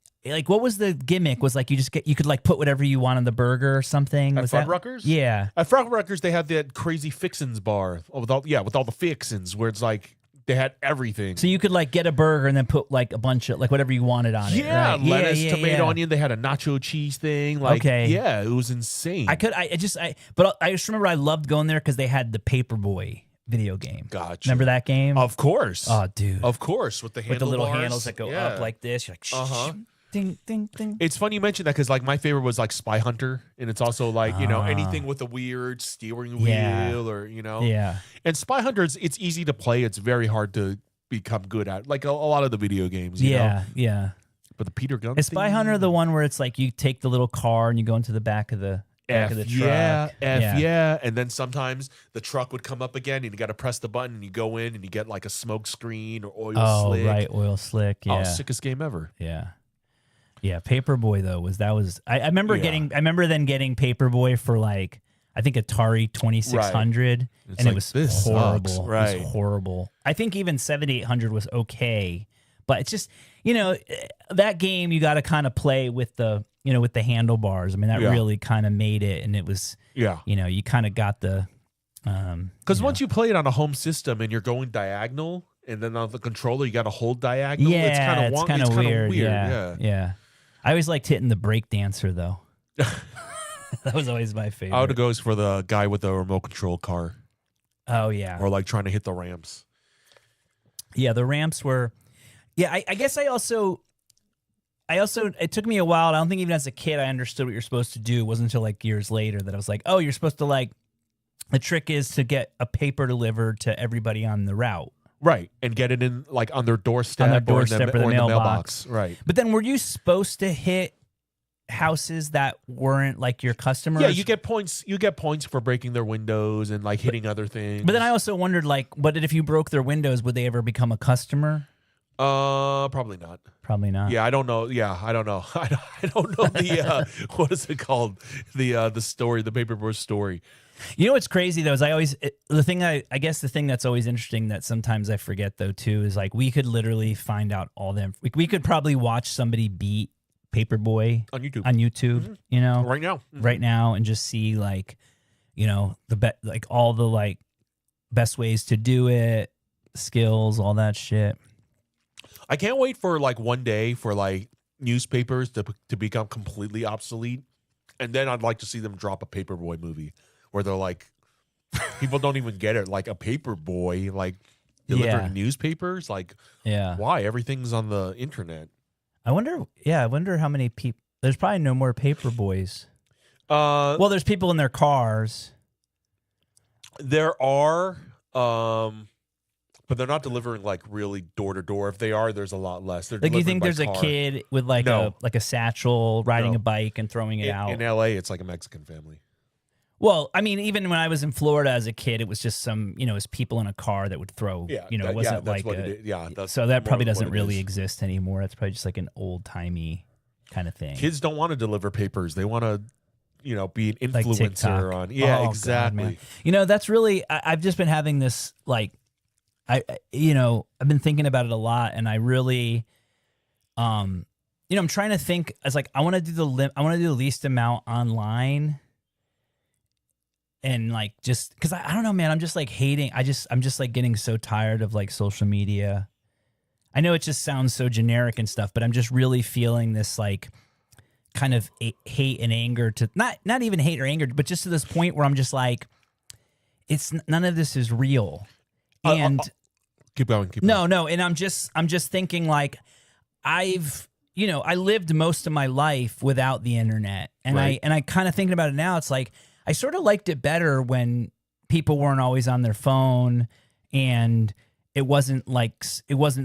S2: what was the gimmick? Was like you could like put whatever you want on the burger or something.
S1: At Fuddruckers?
S2: Yeah.
S1: At Fuddruckers, they had that crazy fixins bar with all the fixins where it's like they had everything.
S2: So you could like get a burger and then put like a bunch of like whatever you wanted on it.
S1: Yeah,
S2: right?
S1: lettuce, tomato, onion. They had a nacho cheese thing. Like, yeah, it was insane.
S2: But I just remember I loved going there because they had the Paperboy video game.
S1: Gotcha.
S2: Remember that game?
S1: Of course.
S2: Oh, dude.
S1: Of course, with the
S2: little handles that go up like this. You're like, ding, ding, ding.
S1: It's funny you mention that because like my favorite was like Spy Hunter, and it's also like anything with a weird steering wheel or
S2: Yeah.
S1: And Spy Hunter, it's easy to play. It's very hard to become good at, like a lot of the video games. You know?
S2: Yeah.
S1: But the Peter Gunn
S2: Is Spy Hunter the one where it's like you take the little car and you go into the back of the truck?
S1: Yeah. And then sometimes the truck would come up again, and you got to press the button, and you go in, and you get like a smoke screen or oil slick.
S2: Oh, right, oil slick. Yeah.
S1: Oh, sickest game ever.
S2: Yeah. Yeah, Paperboy though I remember getting Paperboy for like I think Atari 2600 and it was horrible.
S1: Sucks. Right.
S2: It was horrible. I think even 7800 was okay, but it's just that game you got to kind of play with the with the handlebars. I mean that really kind of made it, and it was you kind of got the
S1: because once you play it on a home system and you're going diagonal, and then on the controller you got to hold diagonal.
S2: Yeah,
S1: it's kind of weird.
S2: Yeah. I always liked hitting the break dancer though. That was always my favorite.
S1: I would go for the guy with the remote control car.
S2: Oh yeah.
S1: Or like trying to hit the ramps.
S2: Yeah, the ramps were. Yeah, I guess I also. It took me a while. I don't think even as a kid I understood what you're supposed to do. It wasn't until like years later that I was like, oh, you're supposed to like. The trick is to get a paper delivered to everybody on the route.
S1: Right, and get it in like on their doorstep,
S2: or the
S1: mailbox. Right.
S2: But then were you supposed to hit houses that weren't like your customers?
S1: Yeah, you get points. You get points for breaking their windows and like hitting other things.
S2: But then I also wondered, like, what if you broke their windows? Would they ever become a customer?
S1: Probably not.
S2: Probably not.
S1: Yeah, I don't know. Yeah, I don't know. I don't know the what is it called? The story, the Paperboy story.
S2: You know what's crazy though is I guess the thing that's always interesting that sometimes I forget though too is like we could literally find out all them. We could probably watch somebody beat Paperboy
S1: on YouTube.
S2: Mm-hmm.
S1: Right now,
S2: and just see like, like all the like best ways to do it, skills, all that shit.
S1: I can't wait for like one day for like newspapers to become completely obsolete, and then I'd like to see them drop a Paperboy movie. Where they're like, people don't even get it. Like a paper boy, like delivering newspapers. Like, why? Everything's on the internet.
S2: I wonder how many people. There's probably no more paper boys. Well, there's people in their cars.
S1: There are, but they're not delivering like really door to door. If they are, there's a lot less. They're
S2: like you think there's a kid with like a satchel riding a bike and throwing it out.
S1: In LA, it's like a Mexican family.
S2: Well, I mean, even when I was in Florida as a kid, it was just some, it was people in a car that would throw, it wasn't like so that probably doesn't really exist anymore. That's probably just like an old timey kind of thing.
S1: Kids don't want to deliver papers. They want to, be an influencer on. Yeah, exactly.
S2: God, that's really, I've just been having this like, I've been thinking about it a lot, and I really, I'm trying to think as like, I want to do the least amount online. And like, just because I don't know, man, I'm just like hating. I'm just like getting so tired of like social media. I know it just sounds so generic and stuff, but I'm just really feeling this like kind of hate and anger to not even hate or anger, but just to this point where I'm just like, none of this is real. And
S1: keep going.
S2: No. And I'm just thinking like I lived most of my life without the internet, and I kind of thinking about it now. It's like, I sort of liked it better when people weren't always on their phone, and it wasn't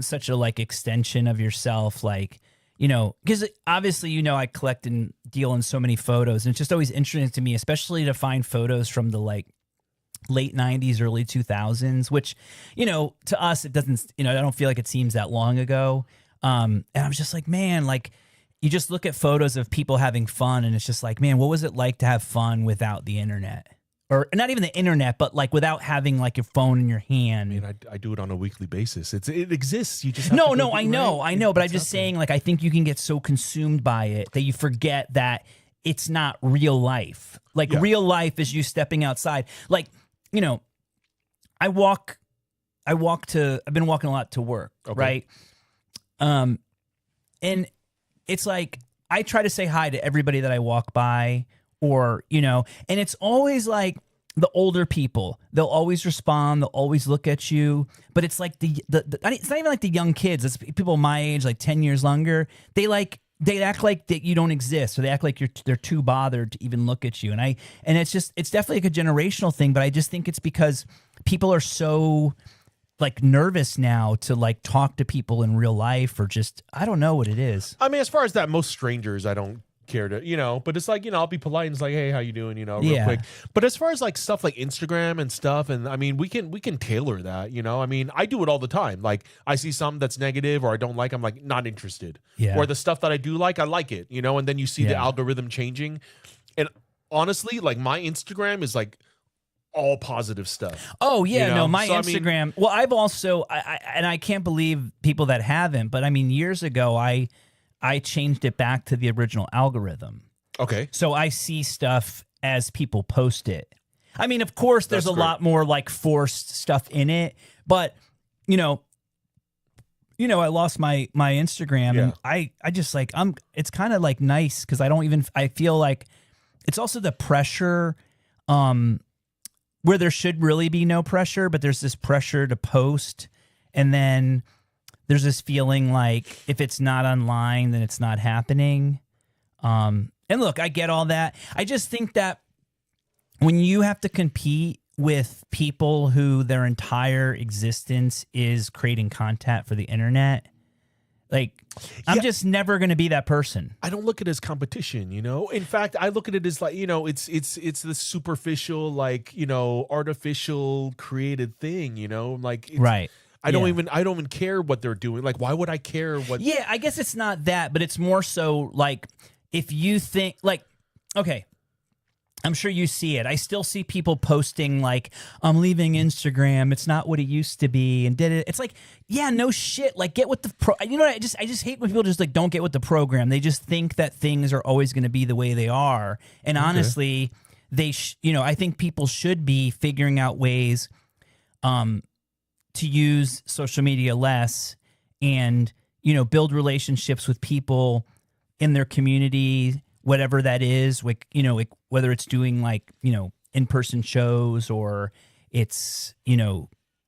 S2: such a like extension of yourself, like, because obviously, I collect and deal in so many photos, and it's just always interesting to me, especially to find photos from the like late 90s, early 2000s, which, to us, it doesn't, I don't feel like it seems that long ago. And I was just like, man, like, you just look at photos of people having fun, and it's just like, man, what was it like to have fun without the internet? Or not even the internet, but like without having like your phone in your hand.
S1: I mean, I do it on a weekly basis. It exists. You just have
S2: I know, but I'm just saying, like, I think you can get so consumed by it that you forget that it's not real life. Like real life is you stepping outside. Like, I've been walking a lot to work, right? And it's like, I try to say hi to everybody that I walk by, or, and it's always like, the older people, they'll always respond, they'll always look at you, but it's like it's not even like the young kids. It's people my age, like 10 years younger. They act like that you don't exist, or they act like they're too bothered to even look at you. And it's definitely like a generational thing, but I just think it's because people are so like nervous now to like talk to people in real life, or just, I don't know what it is.
S1: I mean, as far as that, most strangers, I don't care to, but it's like, I'll be polite and it's like, hey, how you doing, real quick. But as far as like stuff like Instagram and stuff, and I mean, we can tailor that, I mean, I do it all the time. Like, I see something that's negative or I don't like, I'm like, not interested.
S2: Yeah.
S1: Or the stuff that I do like, I like it, and then you see the algorithm changing. And honestly, like, my Instagram is like all positive stuff.
S2: Oh yeah, no, my Instagram. I mean, well, I've also, and I can't believe people that haven't, but I mean, years ago, I changed it back to the original algorithm.
S1: Okay.
S2: So I see stuff as people post it. I mean, of course, there's a lot more like forced stuff in it, but I lost my Instagram, and I just like, it's kind of like nice because I feel like it's also the pressure, where there should really be no pressure, but there's this pressure to post, and then there's this feeling like if it's not online, then it's not happening. And look, I get all that. I just think that when you have to compete with people who their entire existence is creating content for the internet, like, I'm just never going to be that person.
S1: I don't look at it as competition, In fact, I look at it as like, it's the superficial, like, artificial created thing, like,
S2: right.
S1: I don't even care what they're doing. Like, why would I care what?
S2: Yeah, I guess it's not that, but it's more so like, if you think like, okay, I'm sure you see it. I still see people posting like, I'm leaving Instagram. It's not what it used to be. And did it. It's like, yeah, no shit. Like, get with the what? I just hate when people just like don't get with the program. They just think that things are always going to be the way they are. And honestly, I think people should be figuring out ways, to use social media less, and build relationships with people in their community, whatever that is, like, whether it's doing like in-person shows, or it's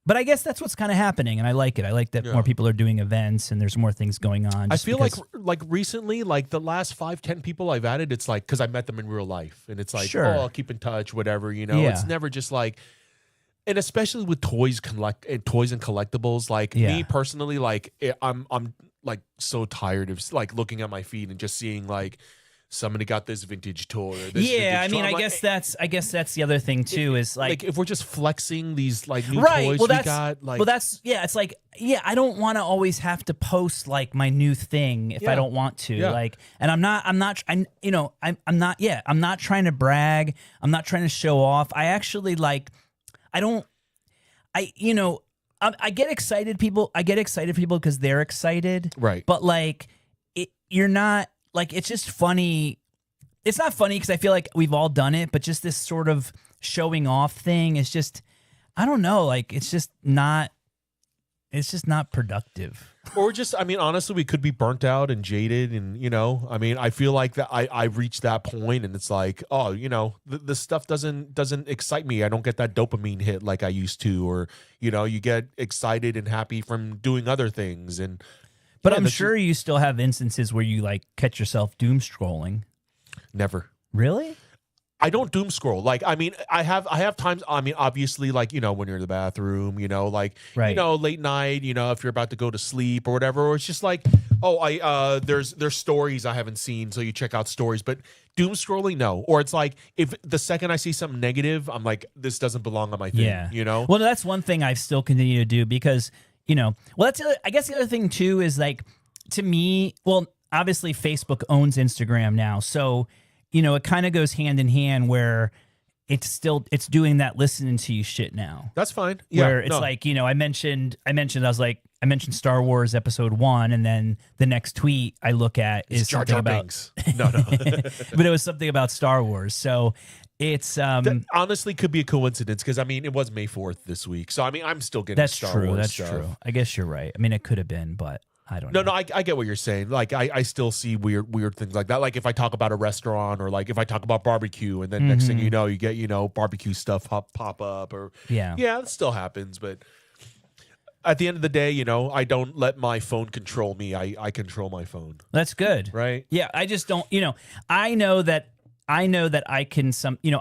S2: but I guess that's what's kind of happening, and I like it. I like that more people are doing events and there's more things going on.
S1: I feel like recently, like the last 5-10 people I've added, it's like because I met them in real life, and it's like, I'll keep in touch, whatever. It's never just like. And especially with toys and collectibles, like me personally, like I'm like so tired of like looking at my feed and just seeing like somebody got this vintage toy. Or this
S2: I mean, I guess that's the other thing too. Is like
S1: if we're just flexing these like new toys we got, like
S2: it's like I don't want to always have to post like my new thing if I don't want to. Like, and I'm not trying to brag. I'm not trying to show off. I actually like. I get excited people. I get excited for people because they're excited.
S1: Right.
S2: But like, you're not like, it's just funny. It's not funny because I feel like we've all done it, but just this sort of showing off thing is just, I don't know. Like, it's just not productive.
S1: Or just, I mean, honestly, we could be burnt out and jaded, and I mean, I feel like that I've reached that point, and it's like, oh, the stuff doesn't excite me. I don't get that dopamine hit like I used to, or you get excited and happy from doing other things, and.
S2: But I'm sure you still have instances where you like catch yourself doom scrolling. Never. Really?
S1: I don't doom scroll. Like, I mean, I have times, I mean, obviously, like, when you're in the bathroom, like, late night, if you're about to go to sleep or whatever, or it's just like, oh, there's stories I haven't seen, so you check out stories, but doom scrolling, no. Or it's like, if the second I see something negative, I'm like, this doesn't belong on my thing,
S2: Well, that's one thing I still continue to do because, I guess the other thing too is like, to me, well, obviously Facebook owns Instagram now, so it kind of goes hand in hand where it's doing that listening to you shit now.
S1: That's fine. Yeah,
S2: where it's like, I mentioned Star Wars Episode 1, and then the next tweet I look at is
S1: Jar
S2: something
S1: Jar
S2: about
S1: Binks. No.
S2: But it was something about Star Wars. So it's
S1: that honestly could be a coincidence because I mean it was May 4th this week. So I mean I'm still getting Star Wars
S2: That's
S1: stuff.
S2: true. I guess you're right. I mean it could have been, but I don't know.
S1: No, I get what you're saying. Like I still see weird things like that. Like if I talk about a restaurant or like if I talk about barbecue and then next thing you know, you get, barbecue stuff pop up or yeah, it still happens. But at the end of the day, I don't let my phone control me. I control my phone.
S2: That's good.
S1: Right?
S2: Yeah, I just don't, I know that I can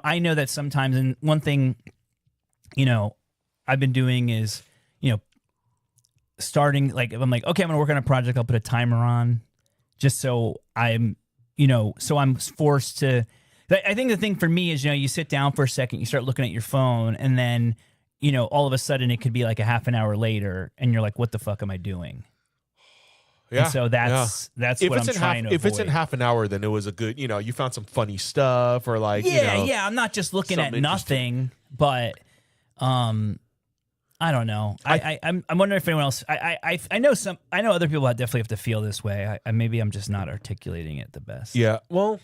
S2: I know that sometimes, and one thing, I've been doing is, starting, like, if I'm like, okay, I'm gonna work on a project, I'll put a timer on just so I'm forced to. I think the thing for me is, you sit down for a second, you start looking at your phone, and then, all of a sudden it could be like a half an hour later and you're like, what the fuck am I doing? Yeah. And so that's if what I'm trying to avoid.
S1: If it's in half an hour, then it was a good, you found some funny stuff or like,
S2: I'm not just looking at nothing, but, I don't know. I'm wondering if anyone else. I know other people definitely have to feel this way. Maybe I'm just not articulating it the best.
S1: Yeah. Well,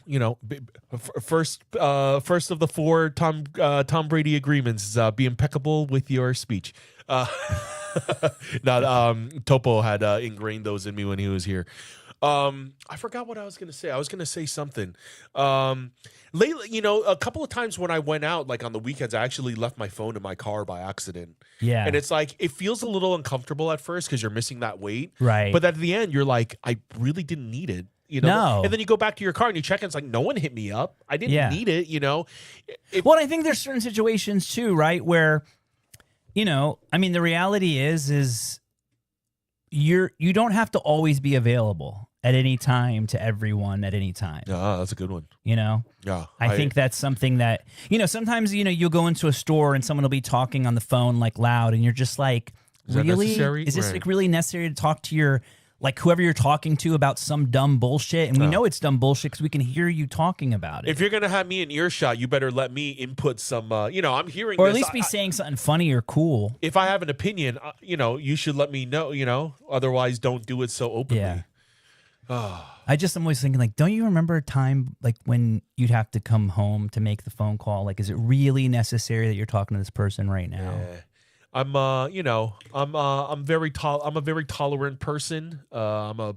S1: first of the 4 Tom Brady agreements is be impeccable with your speech. Topo had ingrained those in me when he was here. I forgot what I was going to say. I was going to say something. Lately, a couple of times when I went out, like on the weekends, I actually left my phone in my car by accident.
S2: Yeah.
S1: And it's like, it feels a little uncomfortable at first because you're missing that weight.
S2: Right.
S1: But at the end, you're like, I really didn't need it.
S2: No.
S1: And then you go back to your car and you check and it's like, no one hit me up. I didn't need it,
S2: Well, I think there's certain situations too, right? Where, the reality is you don't have to always be available at any time to everyone at any time.
S1: Yeah, that's a good one.
S2: Yeah. I think that's something that, sometimes, you'll go into a store and someone will be talking on the phone like loud and you're just like, really? Is this like really necessary to talk to your, like whoever you're talking to about some dumb bullshit? And we know it's dumb bullshit because we can hear you talking about it.
S1: If you're going to have me in earshot, you better let me input some, I'm hearing
S2: or
S1: this.
S2: At least be saying something funny or cool.
S1: If I have an opinion, you should let me know, otherwise don't do it so openly.
S2: Yeah. I'm always thinking, like, don't you remember a time like when you'd have to come home to make the phone call? Like, is it really necessary that you're talking to this person right now?
S1: Yeah. I'm I'm very I'm a very tolerant person. I'm a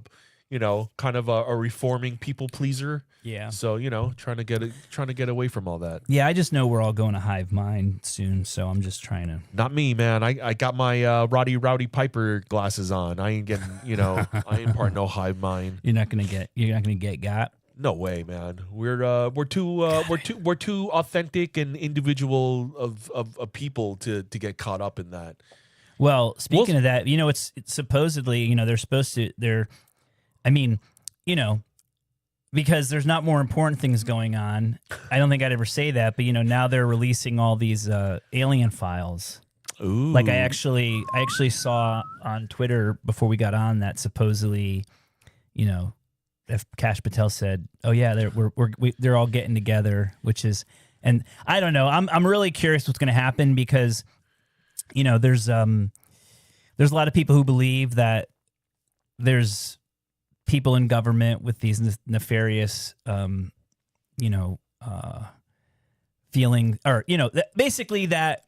S1: kind of a reforming people pleaser.
S2: Yeah.
S1: So, trying to get away from all that.
S2: Yeah, I just know we're all going to hive mind soon, so I'm just trying to.
S1: Not me, man. I got my Rowdy Piper glasses on. I ain't getting, I ain't part no hive mind.
S2: You're not gonna get got.
S1: No way, man. We're too authentic and individual of people to get caught up in that.
S2: Well, speaking of that, it's supposedly, they're supposed to because there's not more important things going on. I don't think I'd ever say that, but now they're releasing all these alien files.
S1: Ooh.
S2: Like I actually saw on Twitter before we got on that supposedly, if Kash Patel said, "Oh yeah, they're all getting together," which is, and I don't know. I'm really curious what's going to happen because, there's a lot of people who believe that there's people in government with these nefarious, feeling, or basically that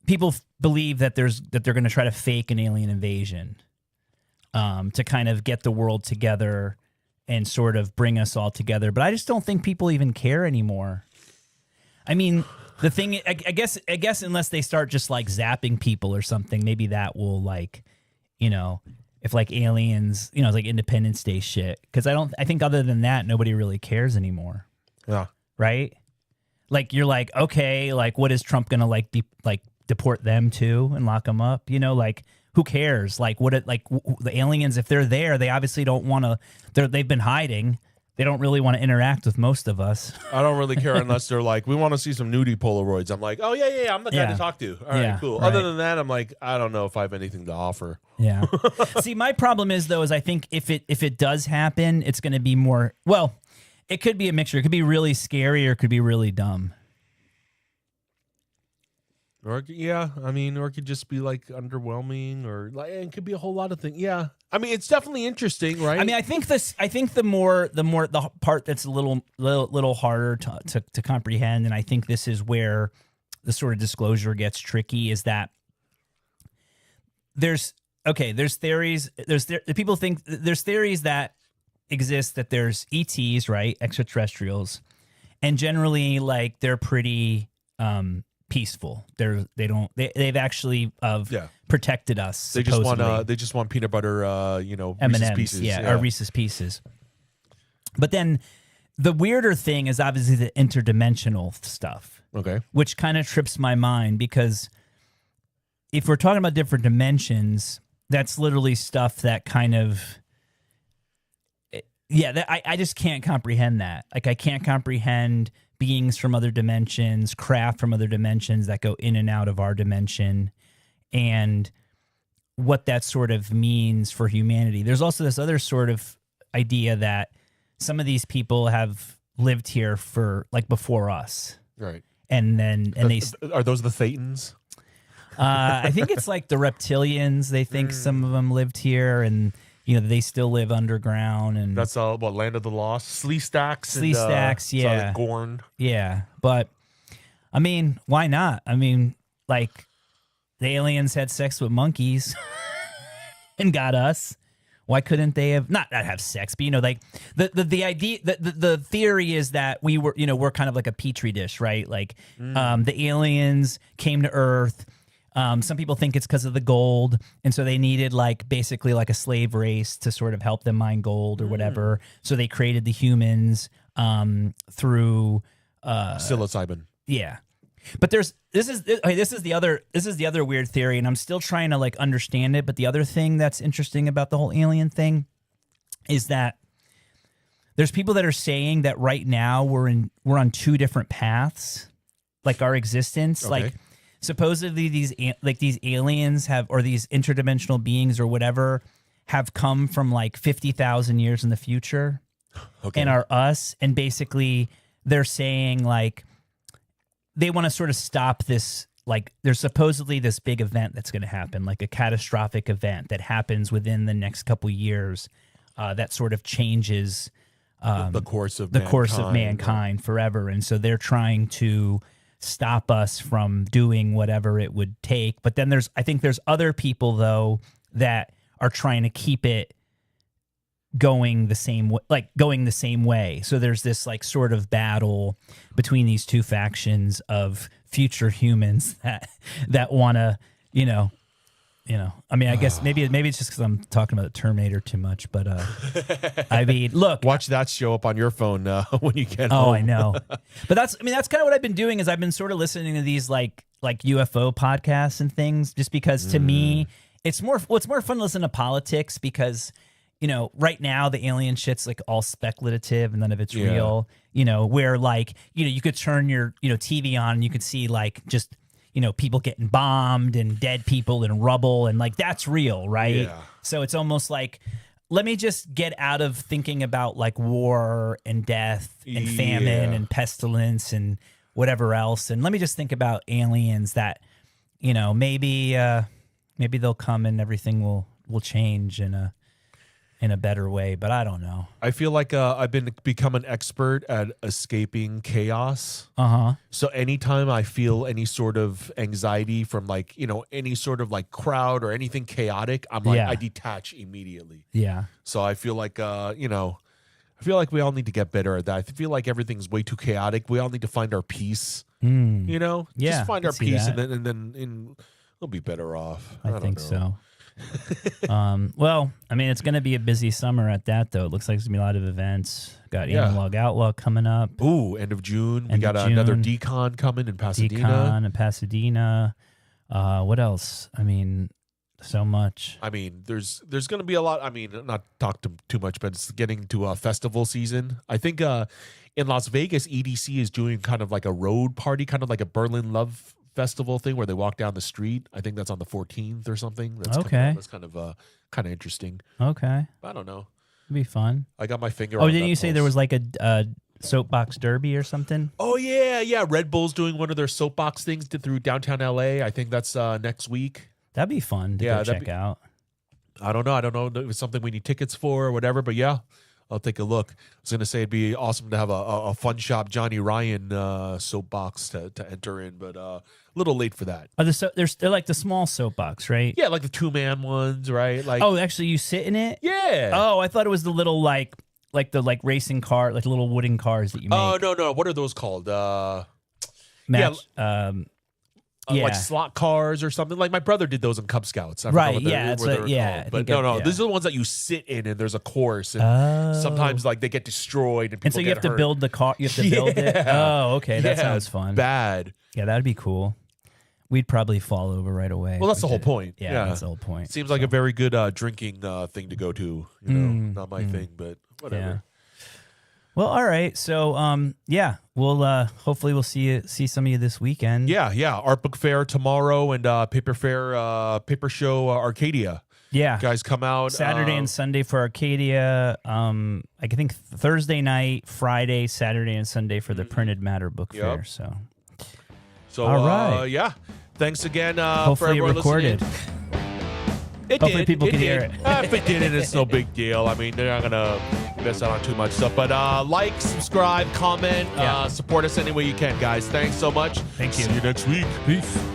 S2: people believe that they're going to try to fake an alien invasion, to kind of get the world together and sort of bring us all together. But I just don't think people even care anymore. I mean, the thing, I guess unless they start just like zapping people or something, maybe that will like, if like aliens, it's like Independence Day shit. Because I think other than that, nobody really cares anymore.
S1: Yeah.
S2: Right? Like you're like, okay, like what is Trump gonna like deport them to and lock them up? Like who cares? Like the aliens, if they're there, they obviously don't want to. They've been hiding. They don't really want to interact with most of us.
S1: I don't really care unless they're like, we want to see some nudie Polaroids. I'm like, oh yeah, I'm the guy to talk to. All right, cool. Right. Other than that, I'm like, I don't know if I have anything to offer.
S2: Yeah. See, my problem is though, I think if it does happen, it's going to be more. Well, it could be a mixture. It could be really scary or it could be really dumb.
S1: Or or it could just be like underwhelming, or like it could be a whole lot of things. Yeah, I mean, it's definitely interesting, right?
S2: I mean, I think the part that's a little harder to comprehend, and I think this is where the sort of disclosure gets tricky, is that there's okay, there's theories. People think there's theories that exist that there's ETs, right, extraterrestrials, and generally like they're pretty peaceful. They've actually protected us.
S1: They just want peanut butter,
S2: M&Ms,
S1: Reese's Pieces,
S2: or Reese's Pieces. But then the weirder thing is obviously the interdimensional stuff.
S1: Okay.
S2: Which kind of trips my mind because if we're talking about different dimensions, that's literally stuff that kind of, I just can't comprehend that. Like, I can't comprehend beings from other dimensions, craft from other dimensions that go in and out of our dimension, and what that sort of means for humanity. There's also this other sort of idea that some of these people have lived here for, like, before us.
S1: Right.
S2: And they
S1: are those the Thetans?
S2: I think it's like the reptilians. They think some of them lived here, and they still live underground. And
S1: that's Land of the Lost, Sleestaks,
S2: yeah,
S1: Gorn,
S2: yeah. But I mean, why not? I mean, like the aliens had sex with monkeys and got us. Why couldn't they have not have sex? But like the idea, the theory is that we were, we're kind of like a petri dish, right? Like the aliens came to Earth. Some people think it's because of the gold, and so they needed basically a slave race to sort of help them mine gold or whatever. So they created the humans through
S1: psilocybin.
S2: Yeah. But this is the other weird theory, and I'm still trying to understand it. But the other thing that's interesting about the whole alien thing is that there's people that are saying that right now we're on two different paths, like our existence.
S1: Okay.
S2: Like supposedly these aliens or these interdimensional beings or whatever have come from 50,000 years in the future, and are us. And basically they're saying they want to sort of stop this, there's supposedly this big event that's going to happen, like a catastrophic event that happens within the next couple years that sort of changes
S1: the course of
S2: mankind forever. And so they're trying to stop us from doing whatever it would take. But then I think there's other people, though, that are trying to keep it going the same way. So there's this sort of battle between these two factions of future humans that want to, I mean, I guess maybe it's just because I'm talking about the Terminator too much, but I mean, look,
S1: watch that show up on your phone when you get home.
S2: Oh, I know. But that's kind of what I've been doing is I've been sort of listening to these like UFO podcasts and things, just because to me it's more fun to listen to politics because right now the alien shit's all speculative and none of it's real, where you could turn your, TV on and you could see just, people getting bombed and dead people and rubble and that's real. Right.
S1: Yeah.
S2: So it's almost let me just get out of thinking about war and death and famine and pestilence and whatever else. And let me just think about aliens that, maybe they'll come and everything will change in a better way, but I don't know.
S1: I feel like I've become an expert at escaping chaos. So anytime I feel any sort of anxiety from any sort of crowd or anything chaotic, I'm I detach immediately.
S2: Yeah.
S1: So I feel like I feel like we all need to get better at that. I feel like everything's way too chaotic. We all need to find our peace. Just find our peace, and then we'll be better off.
S2: I think so. Well, I mean, it's going to be a busy summer at that, though. It looks like there's going to be a lot of events. Got Analog Outlaw coming up.
S1: Ooh, end of June. We got another Decon coming in Pasadena.
S2: What else? I mean, so much.
S1: I mean, there's going to be a lot. I mean, not talk too much, but it's getting to festival season. I think in Las Vegas, EDC is doing kind of like a road party, kind of like a Berlin Love Festival thing where they walk down the street. I think that's on the 14th or something. That's that's kind of interesting.
S2: Okay.
S1: I don't know.
S2: It'd be fun.
S1: I got my finger.
S2: Oh, didn't you say there was a soapbox derby or something?
S1: Oh yeah. Red Bull's doing one of their soapbox things through downtown LA. I think that's next week.
S2: That'd be fun to go check out.
S1: I don't know if it's something we need tickets for or whatever, but yeah. I'll take a look. I was gonna say it'd be awesome to have a Funshop Johnny Ryan soapbox to enter in, but a little late for that.
S2: They're like the small soapbox, right?
S1: Yeah, like the 2-man ones, right? Like,
S2: oh, actually, you sit in it?
S1: Yeah.
S2: Oh, I thought it was the little like the racing car, like little wooden cars that you make.
S1: Oh no, what are those called?
S2: Match,
S1: like slot cars or something. Like my brother did those in Cub Scouts. I
S2: right?
S1: forgot
S2: Yeah,
S1: but no. These are the ones that you sit in, and there's a course. And sometimes like they get destroyed, and people
S2: so you have
S1: hurt.
S2: to build the car. You have to build it. Oh, okay, that sounds fun.
S1: Bad.
S2: Yeah, that'd be cool. We'd probably fall over right away.
S1: Well, that's the whole point.
S2: Yeah, that's the whole point.
S1: Seems like a very good drinking thing to go to. You know, not my thing, but whatever.
S2: Yeah. Well, all right. So, we'll hopefully we'll see some of you this weekend.
S1: Yeah. Art Book Fair tomorrow and paper show Arcadia.
S2: Yeah,
S1: you guys come out
S2: Saturday and Sunday for Arcadia. I think Thursday night, Friday, Saturday, and Sunday for the Printed Matter Book Fair. So
S1: all right. Yeah. Thanks again.
S2: Hopefully
S1: for
S2: it recorded. Hopefully people can hear it.
S1: If it didn't, it's no big deal. I mean, they're not gonna miss out on too much stuff. But like, subscribe, comment, support us any way you can, guys. Thanks so much.
S2: Thank you.
S1: See you next week.
S2: Peace.